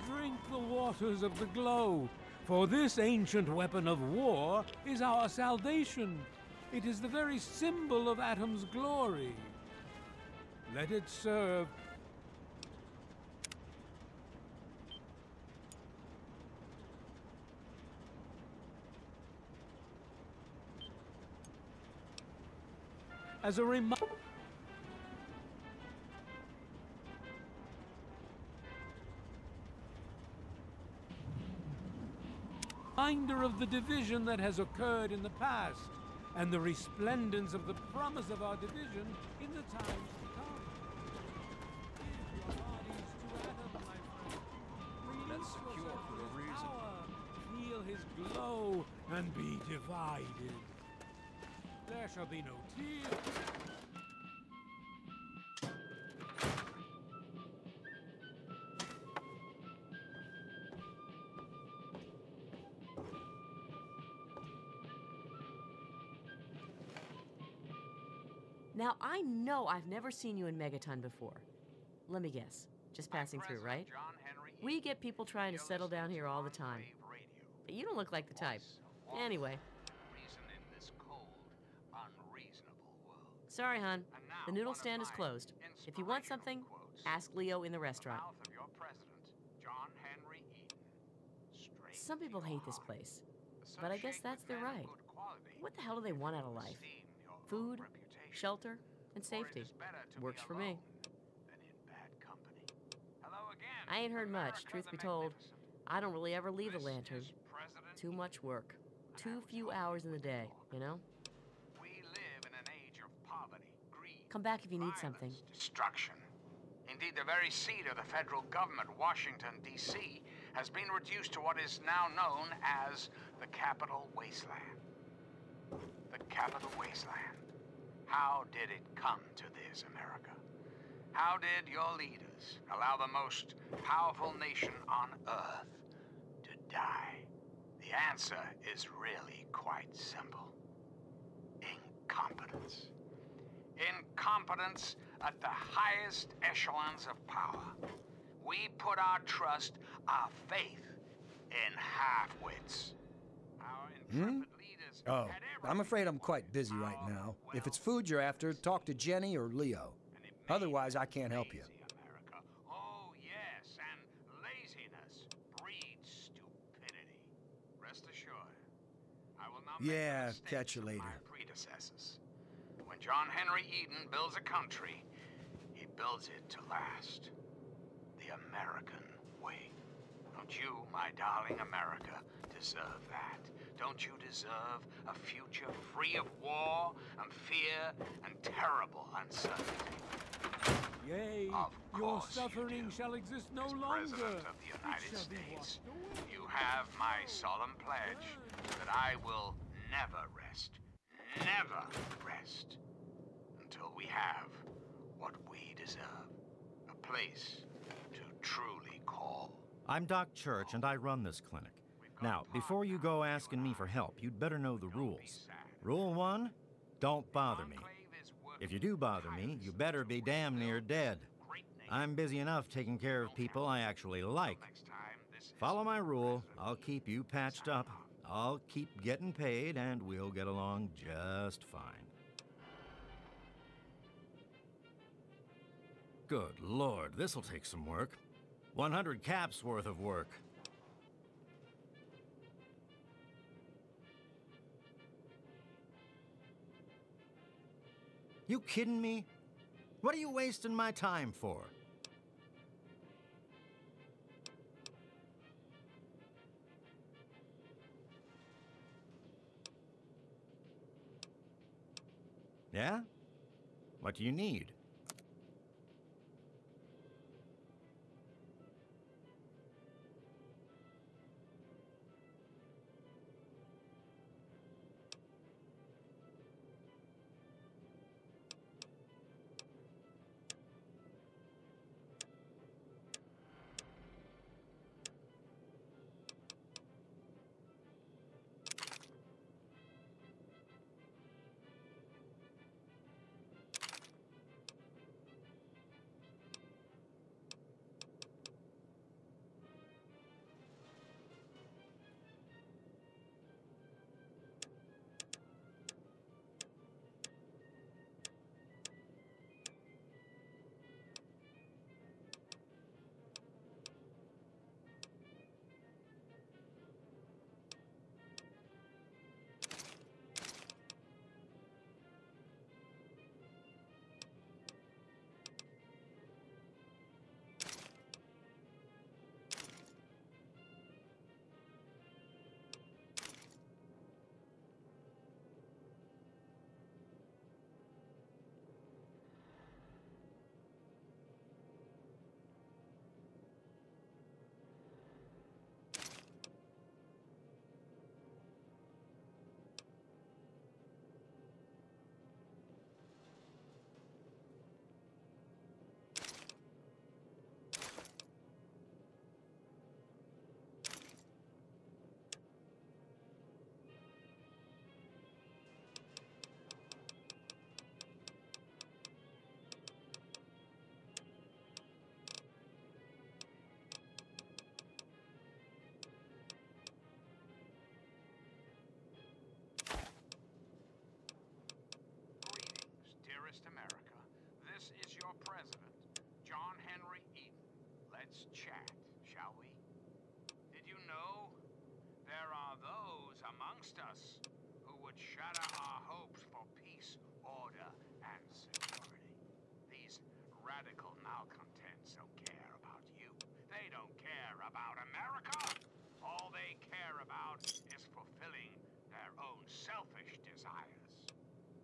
Drink the waters of the glow, for this ancient weapon of war is our salvation. It is the very symbol of Atom's glory. Let it serve. As a reminder. Reminder of the division that has occurred in the past, and the resplendence of the promise of our division in the times to come. Give your bodies to Atom, my friend. That's secure for a reason. Feel his glow and be divided. There shall be no tears. Now, I know I've never seen you in Megaton before. Let me guess. Just passing through, right? We get people trying to settle down here all the time. But you don't look like the type. Anyway. Sorry, hon. The noodle stand is closed. If you want something, ask Leo in the restaurant. Some people hate this place. But I guess that's their right. What the hell do they want out of life? Food, shelter, and safety. Works for me. I ain't heard much, truth be told. I don't really ever leave the lantern. Too much work. Too few hours in the day, you know? Come back if you need something. Destruction. Indeed, the very seat of the federal government, Washington, D.C., has been reduced to what is now known as the Capital Wasteland. The Capital Wasteland. How did it come to this, America? How did your leaders allow the most powerful nation on Earth to die? The answer is really quite simple. Incompetence. Incompetence at the highest echelons of power. We put our trust, our faith, in half-wits. Our intrepid leaders Oh, I'm afraid I'm quite busy right now. If it's food you're after, talk to Jenny or Leo. Otherwise, I can't help you. Oh, yes, and laziness breeds stupidity. Rest assured, I will not Yeah, make the catch you mistakes of later. my predecessors. When John Henry Eden builds a country, he builds it to last. The American way. Don't you, my darling America, deserve that? Don't you deserve a future free of war and fear and terrible uncertainty? Yea, your suffering shall exist no longer. President of the United States, you have my solemn pledge that I will never rest, until we have what we deserve. A place to truly call. I'm Doc Church, and I run this clinic. Now, before you go asking me for help, you'd better know the rules. Rule 1, don't bother me. If you do bother me, you better be damn near dead. I'm busy enough taking care of people I actually like. Follow my rule, I'll keep you patched up, I'll keep getting paid, and we'll get along just fine. Good Lord, this'll take some work. 100 caps worth of work. You kidding me? What are you wasting my time for? Yeah? What do you need? America. This is your president, John Henry Eden. Let's chat, shall we? Did you know there are those amongst us who would shatter our hopes for peace, order, and security? These radical malcontents don't care about you. They don't care about America. All they care about is fulfilling their own selfish desires.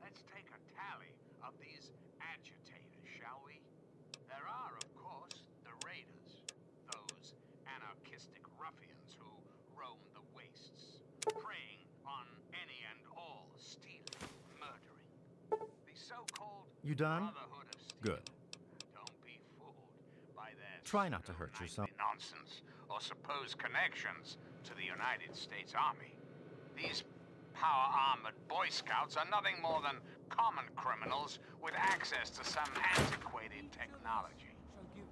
Let's take a tally of these agitators, shall we? There are, of course, the raiders, those anarchistic ruffians who roam the wastes, preying on any and all, stealing, murdering. The so-called You done? Brotherhood of Steel. Good. Don't be fooled by their Try not to hurt yourself. nonsense or supposed connections to the United States Army. These power-armored Boy Scouts are nothing more than common criminals with access to some antiquated technology.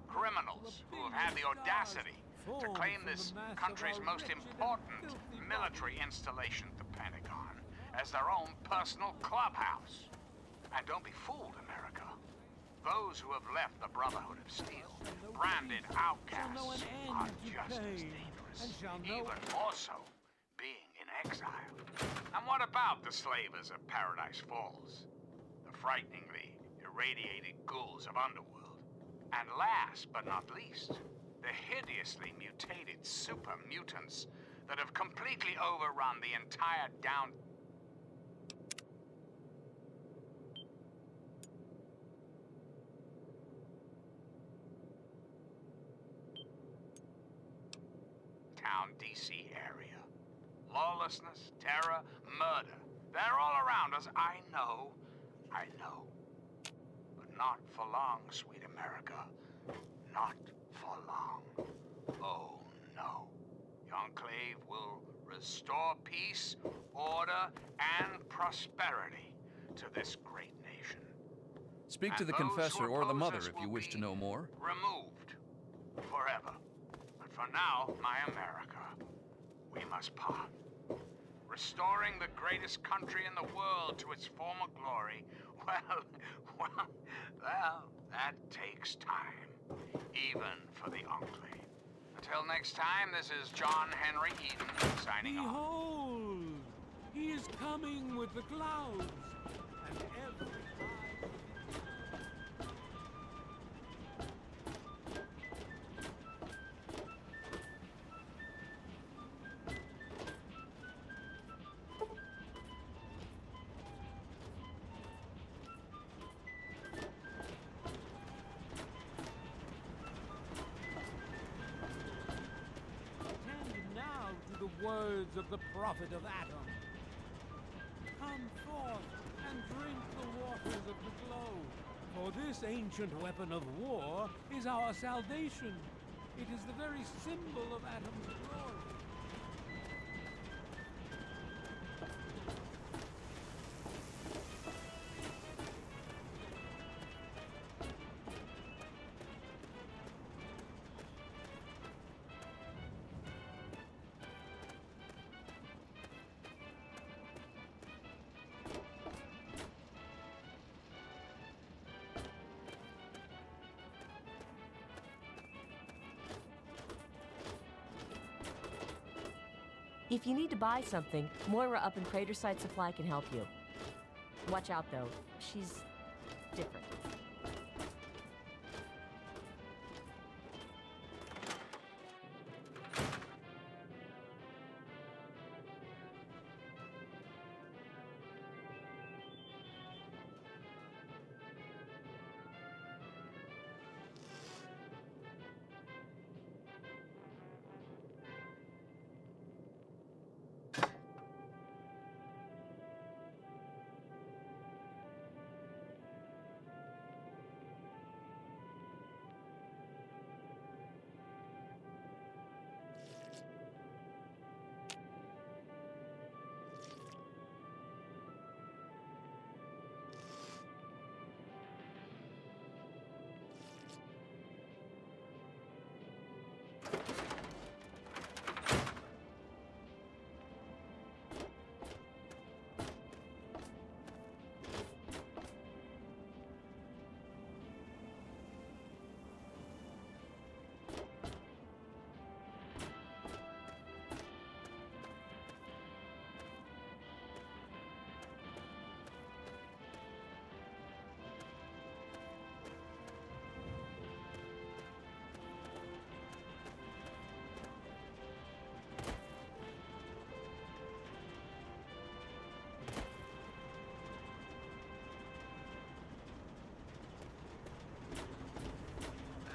Criminals who have had the audacity to claim this country's most important military installation, the Pentagon, as their own personal clubhouse. And don't be fooled, America. Those who have left the Brotherhood of Steel, branded outcasts, are just as dangerous, even more so, being in exile. And what about the slavers of Paradise Falls? The frighteningly irradiated ghouls of Underworld. And last but not least, the hideously mutated super mutants that have completely overrun the entire downtown DC area. Lawlessness, terror, murder. They're all around us. I know. But not for long, sweet America. Not for long. Oh, no. The Enclave will restore peace, order, and prosperity to this great nation. Speak to And the those confessor who or the oppose mother us if you will wish to be know more. Removed forever. But for now, my America, we must part. Restoring the greatest country in the world to its former glory, well, that takes time, even for the Enclave. Until next time, this is John Henry Eden signing off. Behold! He is coming with the clouds, and every eye the words of the prophet of Adam. Come forth and drink the waters of the globe, for this ancient weapon of war is our salvation. It is the very symbol of Adam's glory. If you need to buy something, Moira up in Craterside Supply can help you. Watch out, though. She's different.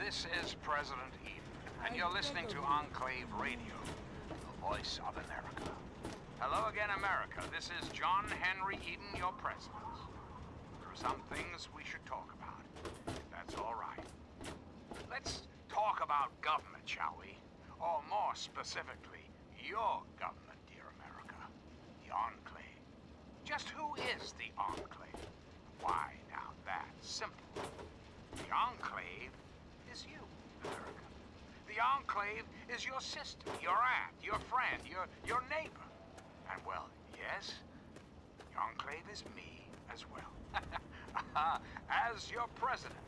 This is President Eden, and you're listening to Enclave Radio, the voice of America. Hello again, America. This is John Henry Eden, your president. There are some things we should talk about, if that's all right. Let's talk about government, shall we? Or more specifically, your government, dear America. The Enclave. Just who is the Enclave? Why, now that's simple. The Enclave is you, America. The Enclave is your sister, your aunt, your friend, your neighbor. And well, yes, the Enclave is me as well. As your president,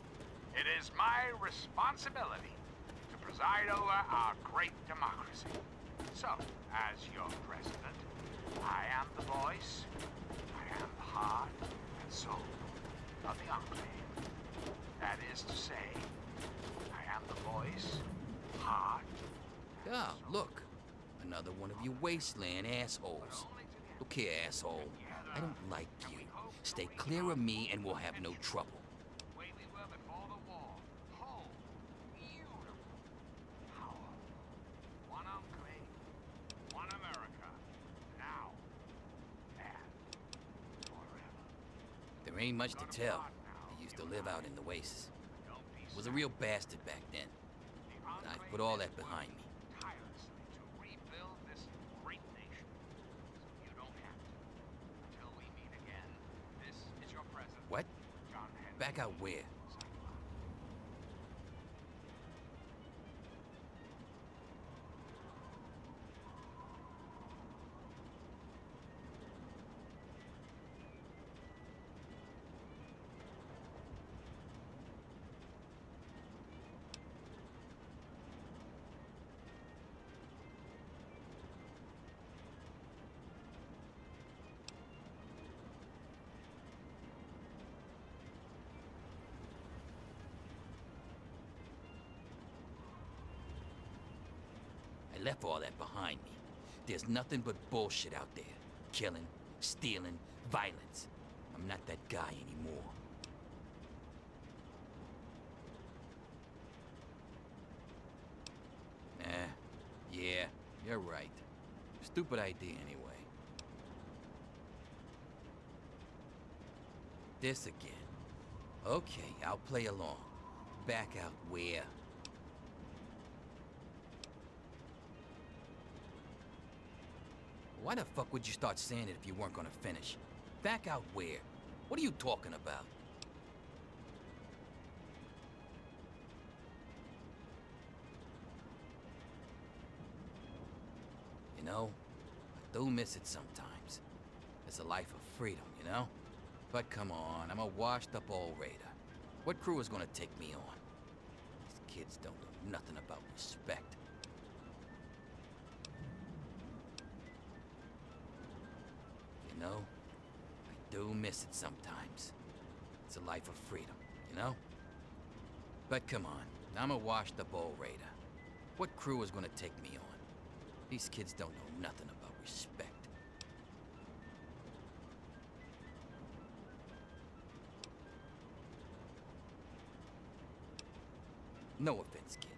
it is my responsibility to preside over our great democracy. So, as your president, I am the voice, I am the heart and soul of the Enclave. That is to say, I am the voice, heart. Ah, look. Another one of you wasteland assholes. Look here, asshole. I don't like you. Stay clear of me and we'll have no trouble. Way we were before the war. Home. Beautiful. Power. One Enclave. One America. Now. And forever. There ain't much to tell. He used to live out in the wastes. Was a real bastard back then. But I put all that behind me. Tirelessly to rebuild this great nation. Back out where? I left all that behind me. There's nothing but bullshit out there. Killing, stealing, violence. I'm not that guy anymore. Yeah, you're right. Stupid idea anyway. This again. Okay, I'll play along. Back out where? Why the fuck would you start saying it if you weren't gonna finish? Back out where? What are you talking about? You know, I do miss it sometimes. It's a life of freedom, you know? But come on, I'm a washed-up old raider. What crew is gonna take me on? These kids don't know nothing about respect. You know, I do miss it sometimes. It's a life of freedom, you know? But come on, I'm a washed-up old raider. What crew is gonna take me on? These kids don't know nothing about respect. No offense, kid,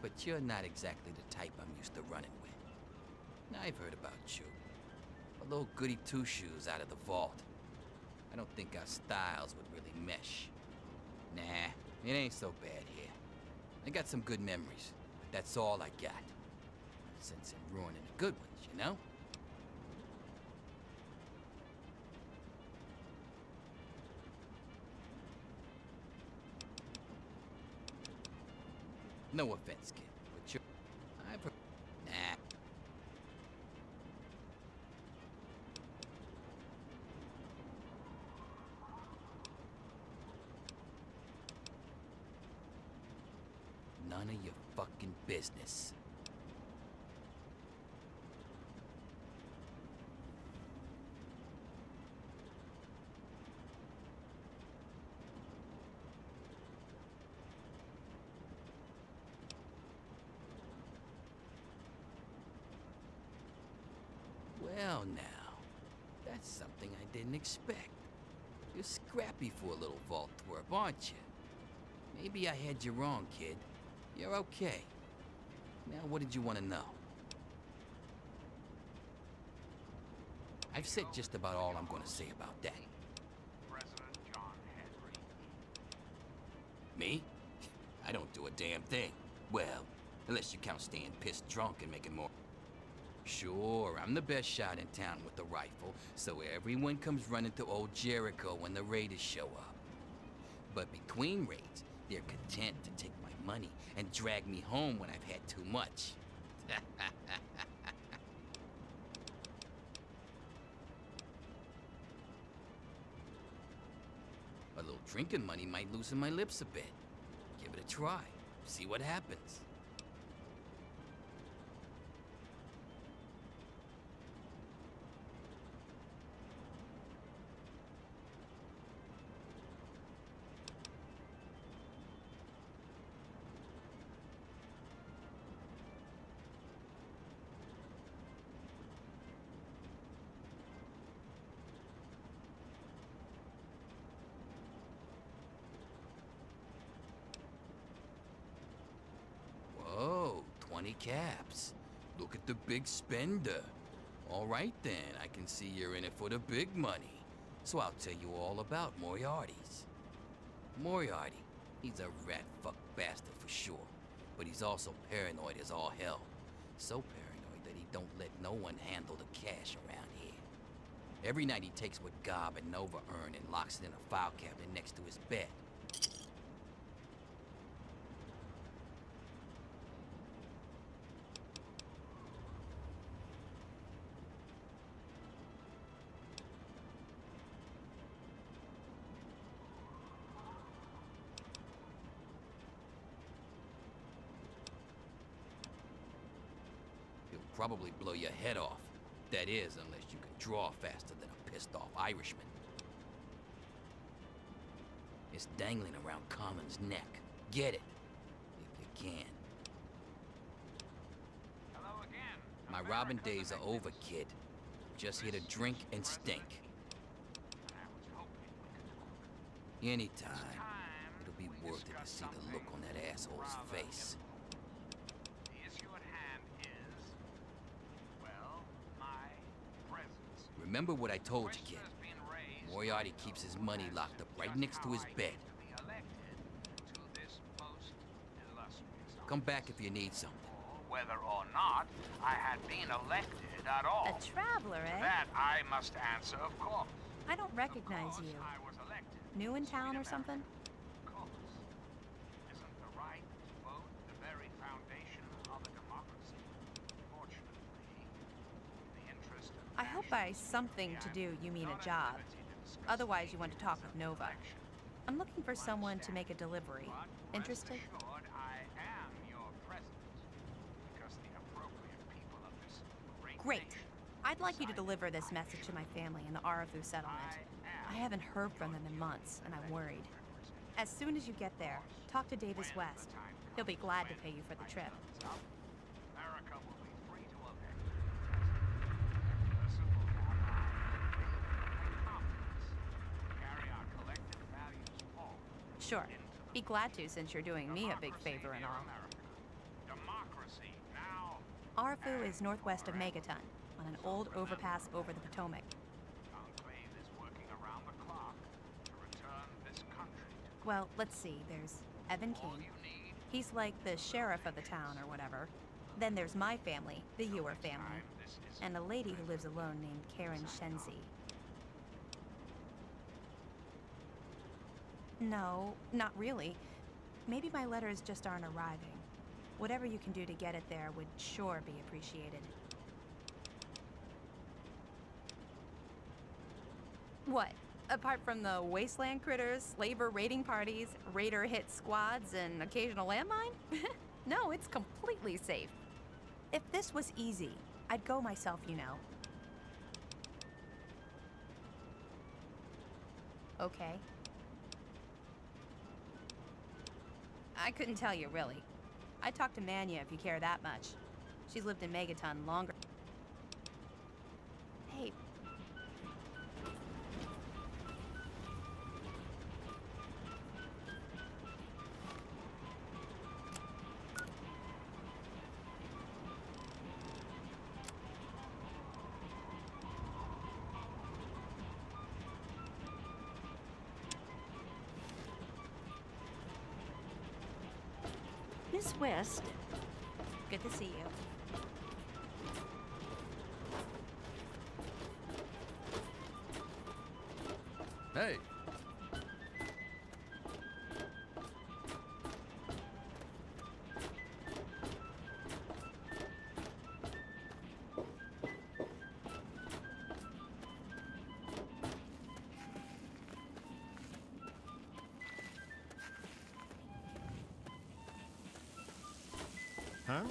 but you're not exactly the type I'm used to running with. I've heard about you. A little goody two-shoes out of the vault. I don't think our styles would really mesh. Nah, it ain't so bad here. I got some good memories, but that's all I got. No sense in ruining the good ones, you know? No offense, kid, but you're... I've heard... Nah. None of your fucking business. Well now, that's something I didn't expect. You're scrappy for a little vault twerp, aren't you? Maybe I had you wrong, kid. You're okay. Now what did you want to know? I've said just about all I'm going to say about that. President John Henry. Me? I don't do a damn thing. Well, unless you count staying pissed drunk and making more... Sure, I'm the best shot in town with the rifle, so everyone comes running to old Jericho when the raiders show up. But between raids, they're content to take my money and drag me home when I've had too much. A little drinking money might loosen my lips a bit. Give it a try. See what happens. Whoa, 20 caps. Look at the big spender. All right then, I can see you're in it for the big money. So I'll tell you all about Moriarty's. Moriarty, he's a rat-fuck bastard for sure. But he's also paranoid as all hell. So paranoid that he don't let no one handle the cash around here. Every night he takes what Gob and Nova earn and locks it in a file cabinet next to his bed. He'll probably blow your head off. That is, unless you can draw faster than a pissed-off Irishman. It's dangling around Common's neck. Get it, if you can. Hello again. My robbing days are over, kid. Just here to drink and stink. Anytime, it'll be worth it to see the look on that asshole's face. The issue at hand is, well, my presence. Remember what I told you, kid. Moriarty keeps his money locked up right next to his bed. Come back if you need something. Whether or not I had been elected at all. A traveler, eh? That I must answer, of course. I don't recognize you. I was elected. New in town or something? Of course. Isn't the right to vote the very foundation of a democracy? Fortunately, the interest of I hope by something to do you mean a job. Otherwise, you want to talk with Nova. I'm looking for someone to make a delivery. Interested? I am your president because the appropriate people of this great Great. I'd like you to deliver this message to my family in the Arafu settlement. I haven't heard from them in months, and I'm worried. As soon as you get there, talk to Davis West. He'll be glad to pay you for the trip. America will be free to elect a simple and confidence carry our collective values forward. Sure. Be glad to, since you're doing me a big favor and all. Democracy now. Arafu is northwest of Megaton, on an old overpass over the Potomac. Conclave is working around the clock to return this country to Well, let's see. There's Evan King. He's like the sheriff of the town or whatever. Then there's my family, the Ewer family, and a lady who lives alone named Karen Shenzi. No, not really. Maybe my letters just aren't arriving. Whatever you can do to get it there would sure be appreciated. What? Apart from the wasteland critters, slaver raiding parties, raider hit squads, and occasional landmine? No, it's completely safe. If this was easy, I'd go myself, you know. Okay. I couldn't tell you, really. I'd talk to Manya if you care that much. She's lived in Megaton longer. Hey. Miss West. Good to see you. Hey. Huh?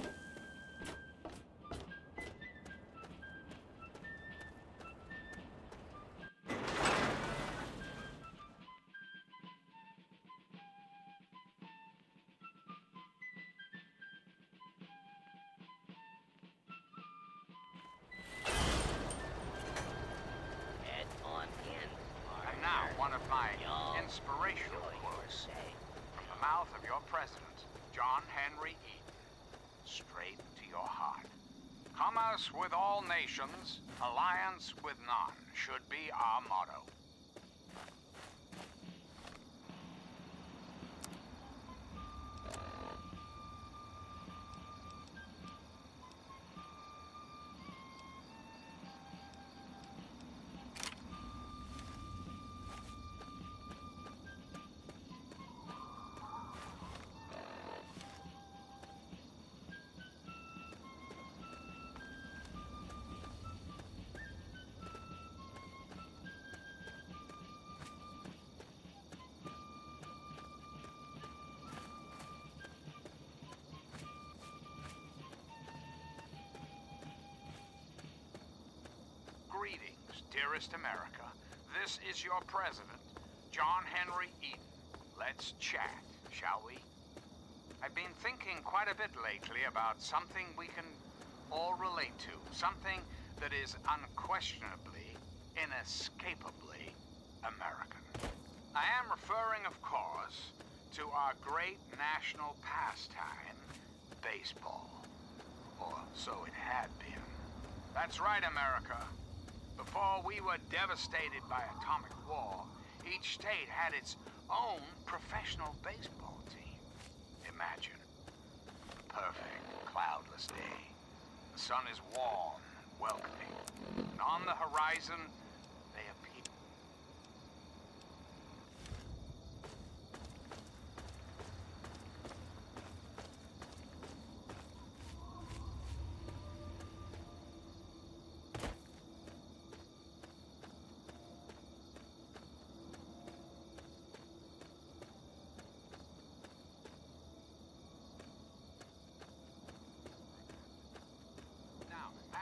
Head on in. And now, one of my inspirational quotes from the mouth of your president, John Henry Eaton. Straight to your heart. Commerce with all nations, alliance with none, should be our motto. Dearest America, this is your president, John Henry Eden. Let's chat, shall we? I've been thinking quite a bit lately about something we can all relate to. Something that is unquestionably, inescapably American. I am referring, of course, to our great national pastime, baseball. Or so it had been. That's right, America. Before we were devastated by atomic war, each state had its own professional baseball team. Imagine. A perfect, cloudless day. The sun is warm, welcoming. And on the horizon, they appear.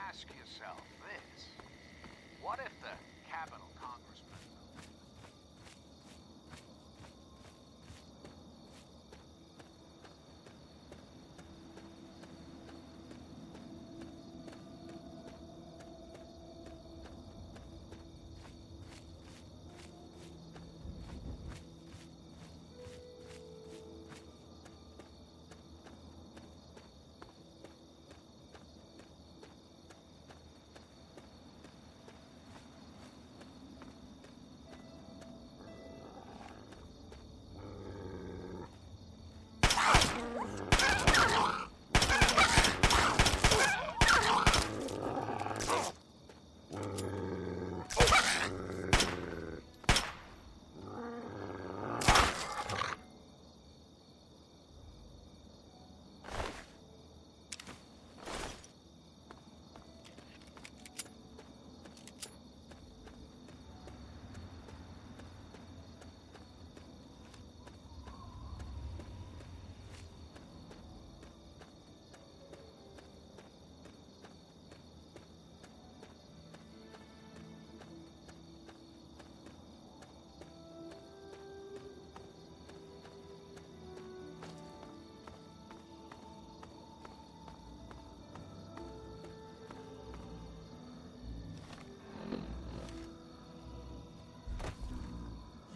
Ask yourself this. What if the Capitol Congressman...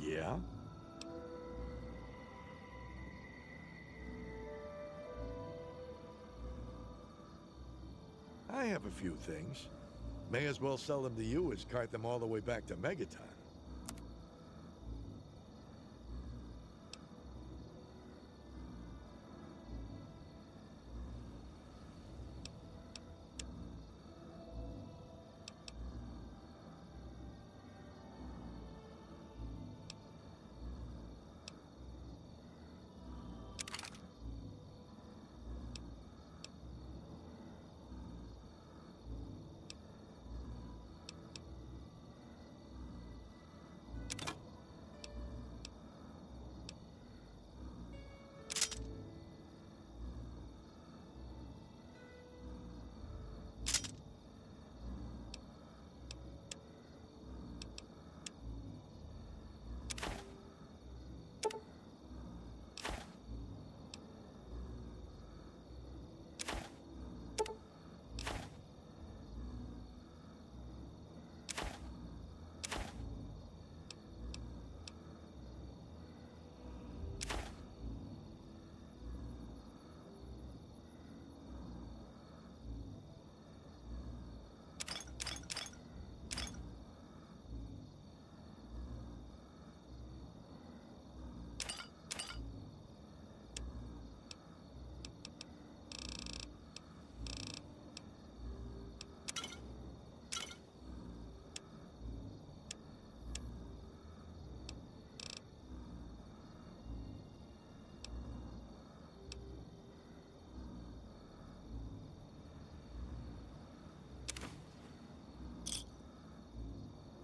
Yeah? I have a few things. May as well sell them to you as cart them all the way back to Megaton.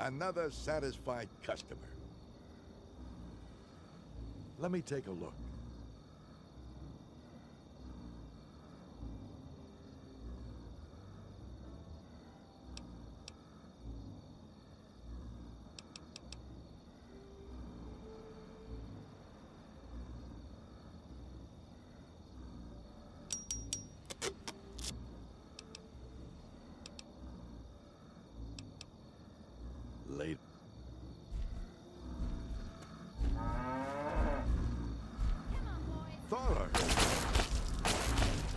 Another satisfied customer. Let me take a look. are.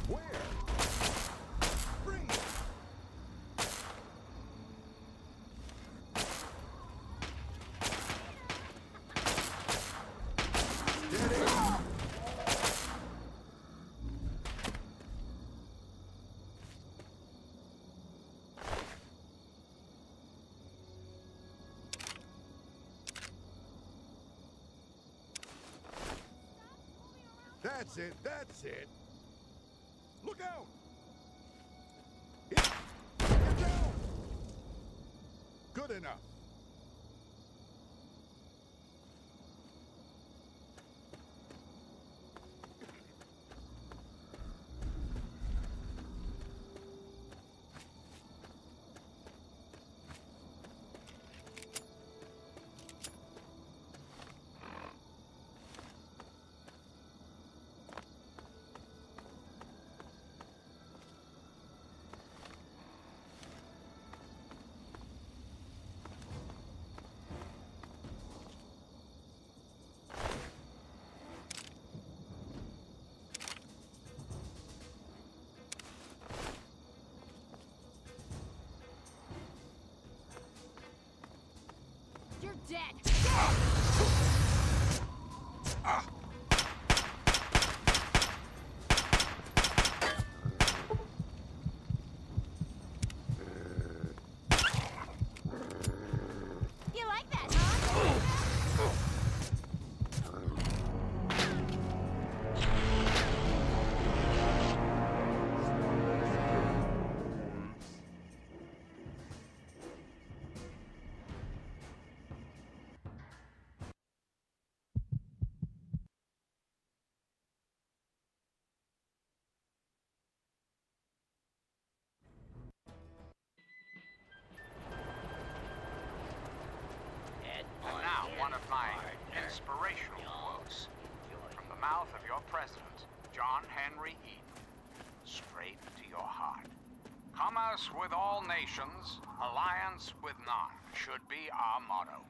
Where? Bring it. That's it, that's it. Look out! Get down! Good enough. You're dead. You like that, huh? And now, one of my inspirational quotes from the mouth of your president, John Henry Eden, straight to your heart. Commerce with all nations, alliance with none, should be our motto.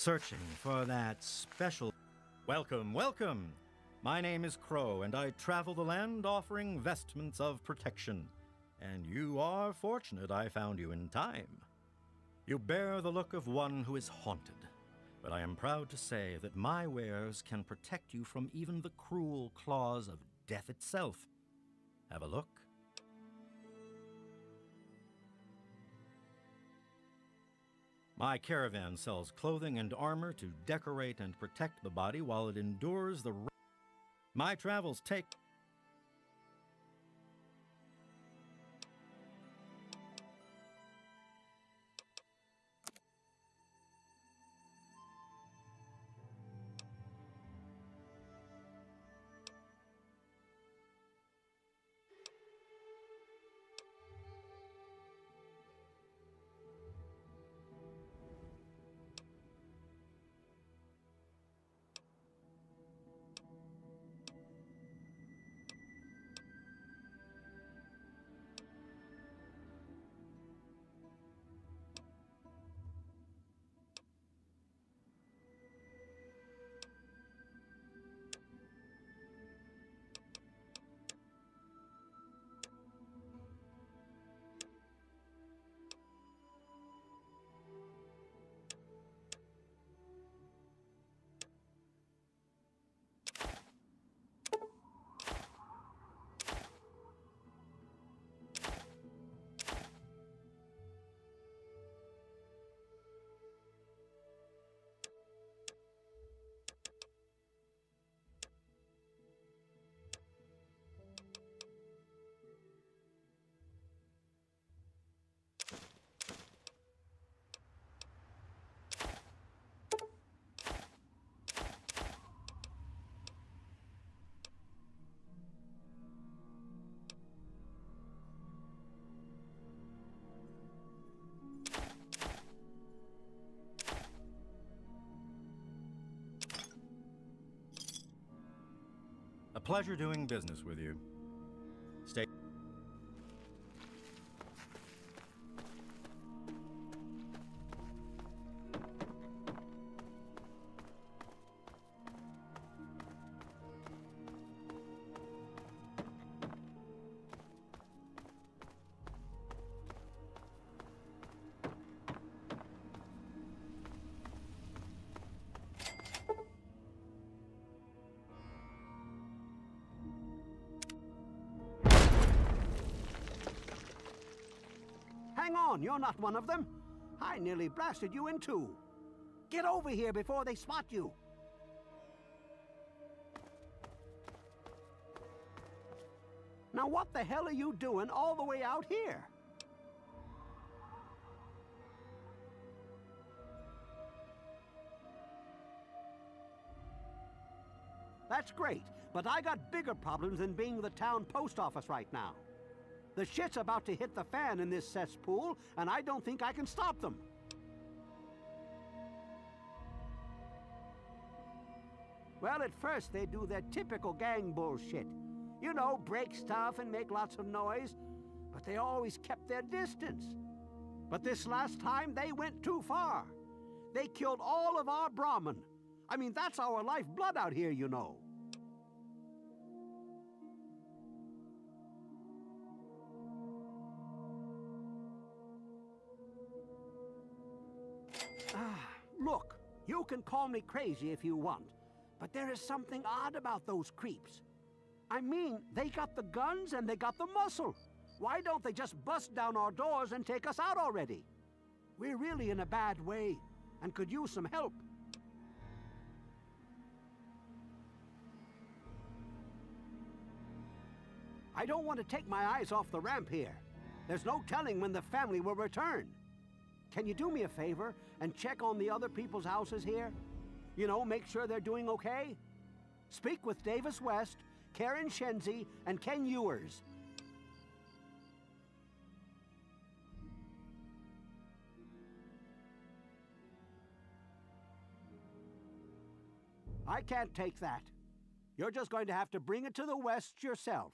Searching for that special... Welcome, welcome! My name is Crow, and I travel the land offering vestments of protection. And you are fortunate I found you in time. You bear the look of one who is haunted, but I am proud to say that my wares can protect you from even the cruel claws of death itself. Have a look. My caravan sells clothing and armor to decorate and protect the body while it endures the... My travels take... A pleasure doing business with you. Stay... Hang on, you're not one of them. I nearly blasted you in two. Get over here before they spot you. Now what the hell are you doing all the way out here? That's great, but I got bigger problems than being the town post office right now. The shit's about to hit the fan in this cesspool, and I don't think I can stop them. Well, at first they do their typical gang bullshit. You know, break stuff and make lots of noise, but they always kept their distance. But this last time, they went too far. They killed all of our Brahmin. I mean, that's our lifeblood out here, you know. Look, you can call me crazy if you want, but there is something odd about those creeps. I mean, they got the guns and they got the muscle. Why don't they just bust down our doors and take us out already? We're really in a bad way and could use some help. I don't want to take my eyes off the ramp here. There's no telling when the family will return. Can you do me a favor and check on the other people's houses here? You know, make sure they're doing okay? Speak with Davis West, Karen Shenzi, and Ken Ewers. I can't take that. You're just going to have to bring it to the West yourself.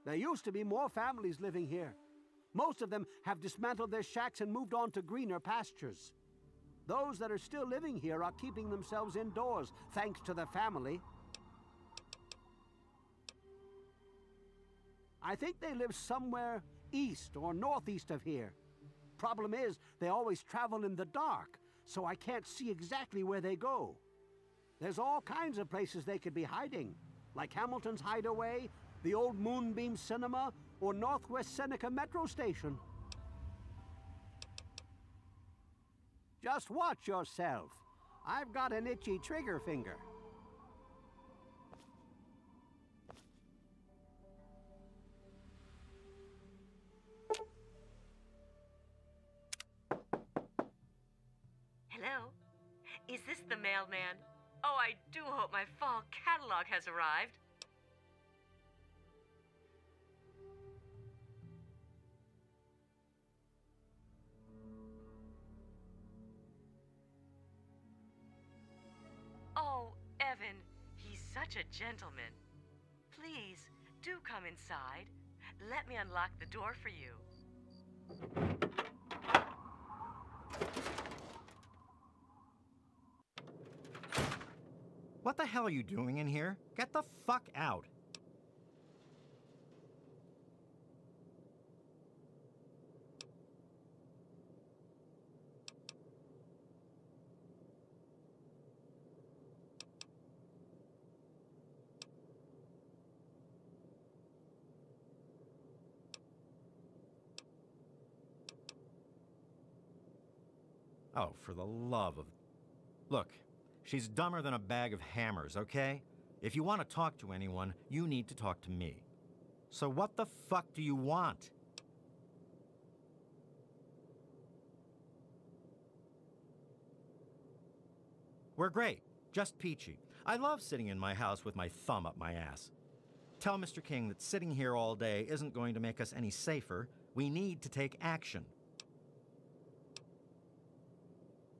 There used to be more families living here. Most of them have dismantled their shacks and moved on to greener pastures. Those that are still living here are keeping themselves indoors, thanks to the family. I think they live somewhere east or northeast of here. Problem is, they always travel in the dark, so I can't see exactly where they go. There's all kinds of places they could be hiding, like Hamilton's Hideaway, the old Moonbeam Cinema, or Northwest Seneca Metro Station. Just watch yourself. I've got an itchy trigger finger. Hello? Is this the mailman? Oh, I do hope my fall catalog has arrived. Oh, Evan, he's such a gentleman. Please, do come inside. Let me unlock the door for you. What the hell are you doing in here? Get the fuck out. Oh, for the love of... Look, she's dumber than a bag of hammers, okay? If you want to talk to anyone, you need to talk to me. So what the fuck do you want? We're great. Just peachy. I love sitting in my house with my thumb up my ass. Tell Mr. King that sitting here all day isn't going to make us any safer. We need to take action.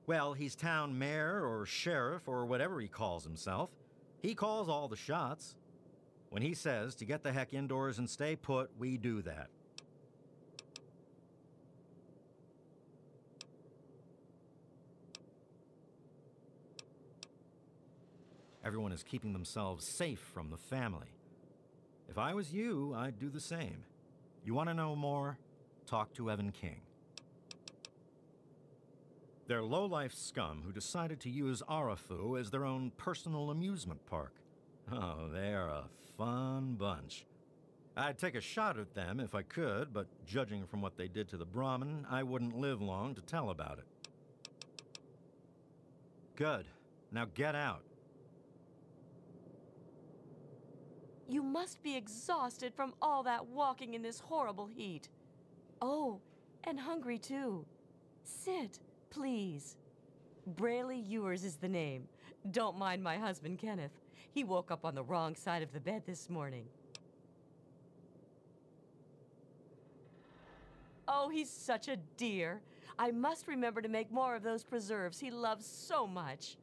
Well, he's town mayor or sheriff or whatever he calls himself. He calls all the shots. When he says to get the heck indoors and stay put, we do that. Everyone is keeping themselves safe from the family. If I was you, I'd do the same. You want to know more? Talk to Evan King. They're low-life scum who decided to use Arafu as their own personal amusement park. Oh, they're a fun bunch. I'd take a shot at them if I could, but judging from what they did to the Brahmin, I wouldn't live long to tell about it. Good. Now get out. You must be exhausted from all that walking in this horrible heat. Oh, and hungry too. Sit, please. Braley Ewers is the name. Don't mind my husband, Kenneth. He woke up on the wrong side of the bed this morning. Oh, he's such a dear. I must remember to make more of those preserves he loves so much.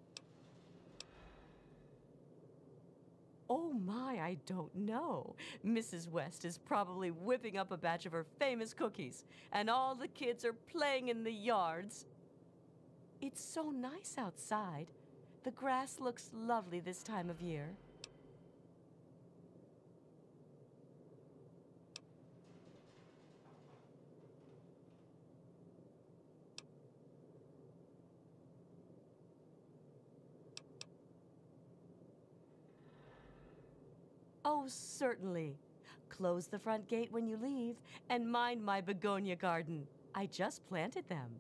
Oh my, I don't know. Mrs. West is probably whipping up a batch of her famous cookies, and all the kids are playing in the yards. It's so nice outside. The grass looks lovely this time of year. Oh, certainly. Close the front gate when you leave, and mind my begonia garden. I just planted them.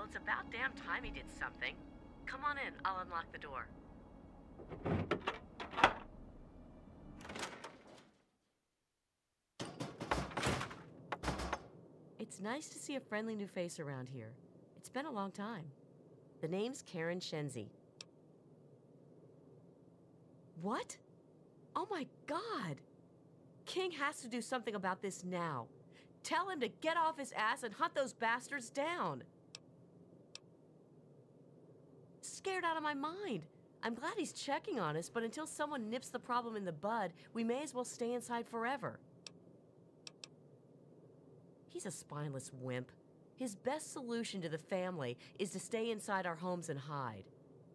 Well, it's about damn time he did something. Come on in, I'll unlock the door. It's nice to see a friendly new face around here. It's been a long time. The name's Karen Shenzi. What? Oh my God! King has to do something about this now. Tell him to get off his ass and hunt those bastards down. Scared out of my mind. I'm glad he's checking on us, but until someone nips the problem in the bud, we may as well stay inside forever. He's a spineless wimp. His best solution to the family is to stay inside our homes and hide.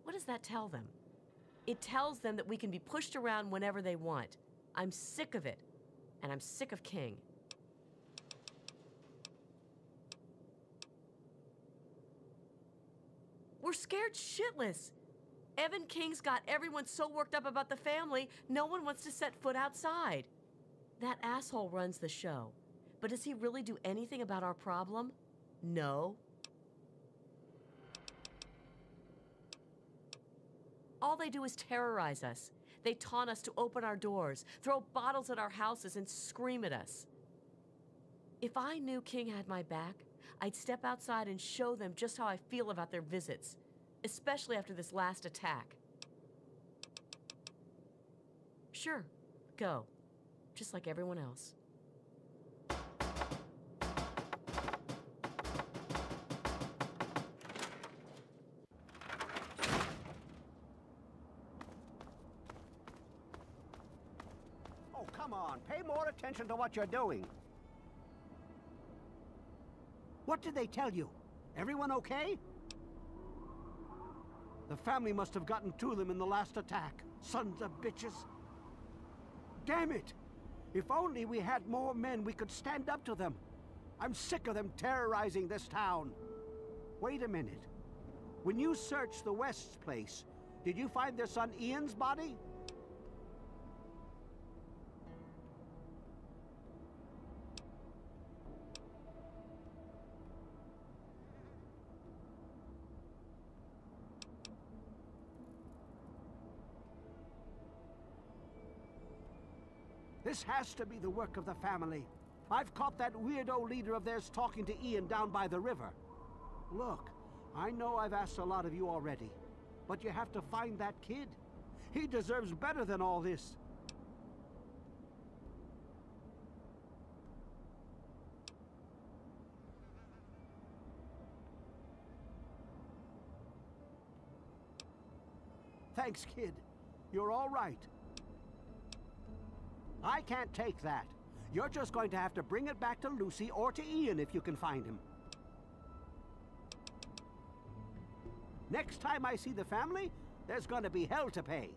What does that tell them? It tells them that we can be pushed around whenever they want. I'm sick of it, and I'm sick of King. We're scared shitless. Evan King's got everyone so worked up about the family, no one wants to set foot outside. That asshole runs the show. But does he really do anything about our problem? No. All they do is terrorize us. They taunt us to open our doors, throw bottles at our houses, and scream at us. If I knew King had my back, I'd step outside and show them just how I feel about their visits, especially after this last attack. Sure, go. Just like everyone else. Oh, come on. Pay more attention to what you're doing. What did they tell you? Everyone okay? The family must have gotten to them in the last attack. Sons of bitches. Damn it! If only we had more men, we could stand up to them. I'm sick of them terrorizing this town. Wait a minute. When you searched the West's place, did you find their son Ian's body? This has to be the work of the family. I've caught that weirdo leader of theirs talking to Ian down by the river. Look, I know I've asked a lot of you already, but you have to find that kid. He deserves better than all this. Thanks, kid. You're all right. I can't take that. You're just going to have to bring it back to Lucy or to Ian if you can find him. Next time I see the family, there's going to be hell to pay.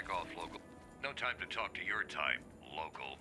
Back off, local. No time to talk to your type, local.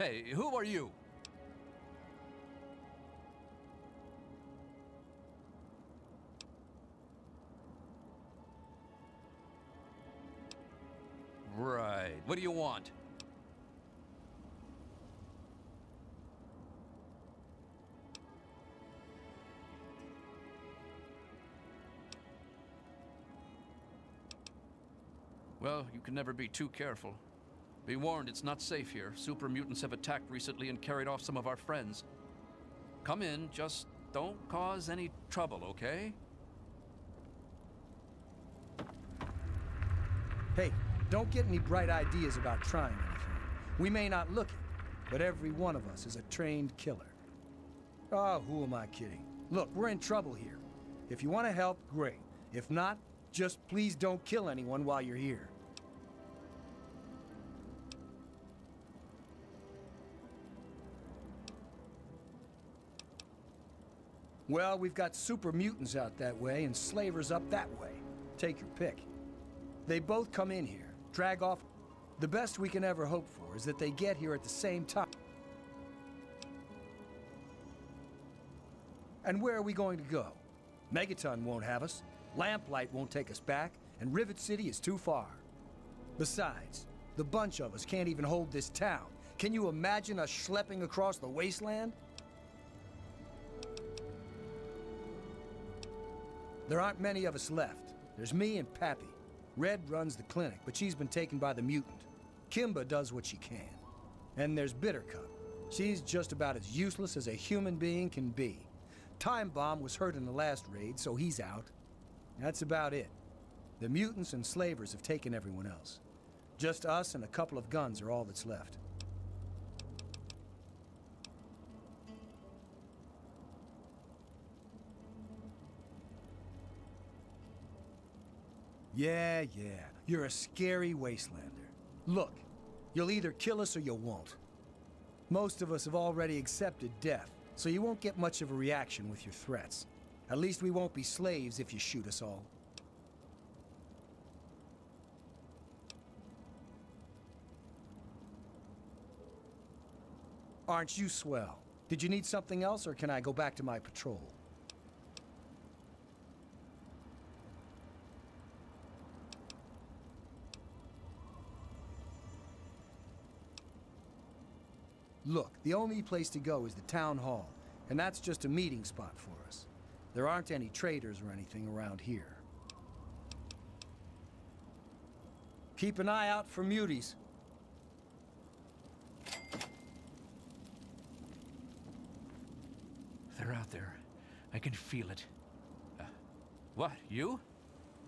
Hey, who are you? Right. What do you want? Well, you can never be too careful. Be warned, it's not safe here. Super mutants have attacked recently and carried off some of our friends. Come in, just don't cause any trouble, okay? Hey, don't get any bright ideas about trying anything. We may not look it, but every one of us is a trained killer. Oh, who am I kidding? Look, we're in trouble here. If you want to help, great. If not, just please don't kill anyone while you're here. Well, we've got super mutants out that way and slavers up that way. Take your pick. They both come in here, drag off. The best we can ever hope for is that they get here at the same time. And where are we going to go? Megaton won't have us, Lamplight won't take us back, and Rivet City is too far. Besides, The bunch of us can't even hold this town. Can you imagine us schlepping across the wasteland? There aren't many of us left. There's me and Pappy. Red runs the clinic, but she's been taken by the mutant. Kimba does what she can. And there's Bittercup. She's just about as useless as a human being can be. Time Bomb was hurt in the last raid, so he's out. That's about it. The mutants and slavers have taken everyone else. Just us and a couple of guns are all that's left. Yeah. You're a scary wastelander. Look, you'll either kill us or you won't. Most of us have already accepted death, so you won't get much of a reaction with your threats. At least we won't be slaves if you shoot us all. Aren't you swell? Did you need something else, or can I go back to my patrol? Look, the only place to go is the town hall, and that's just a meeting spot for us. There aren't any traders or anything around here. Keep an eye out for muties. They're out there. I can feel it. What, you?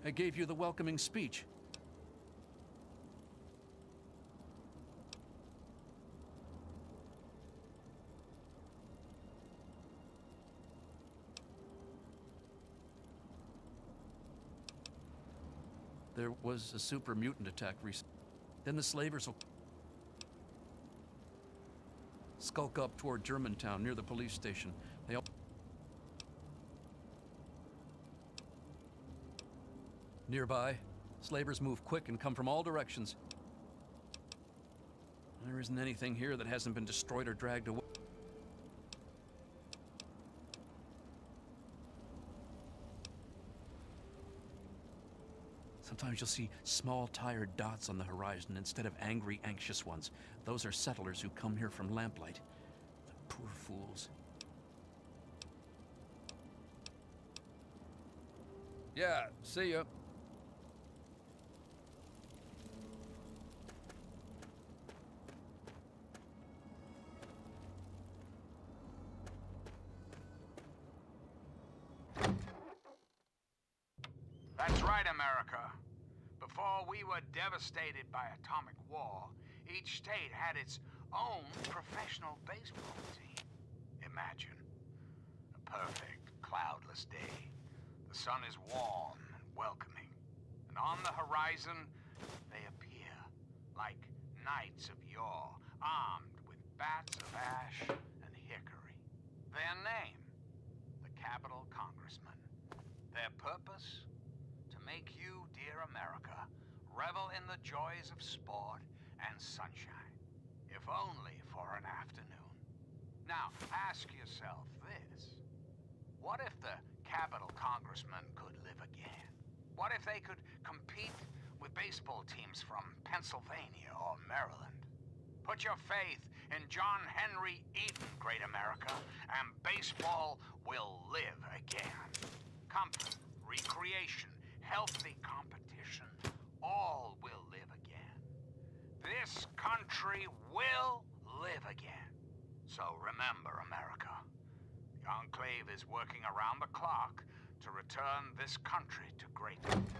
I gave you the welcoming speech. There was a super mutant attack recently. Then the slavers will skulk up toward Germantown near the police station. They all... Nearby, slavers move quick and come from all directions. There isn't anything here that hasn't been destroyed or dragged away. Sometimes you'll see small, tired dots on the horizon instead of angry, anxious ones. Those are settlers who come here from lamplight. The poor fools. Yeah, see ya. That's right, America. Before we were devastated by atomic war, each state had its own professional baseball team. Imagine a perfect, cloudless day. The sun is warm and welcoming, and on the horizon, they appear like knights of yore, armed with bats of ash and hickory. Their name, the Capitol Congressmen. Their purpose? To make you, dear America, revel in the joys of sport and sunshine, if only for an afternoon. Now, ask yourself this. What if the Capitol Congressmen could live again? What if they could compete with baseball teams from Pennsylvania or Maryland? Put your faith in John Henry Eaton, great America, and baseball will live again. Comfort, recreation, healthy competition, all will live again. This country will live again. So remember, America, the Enclave is working around the clock to return this country to greatness.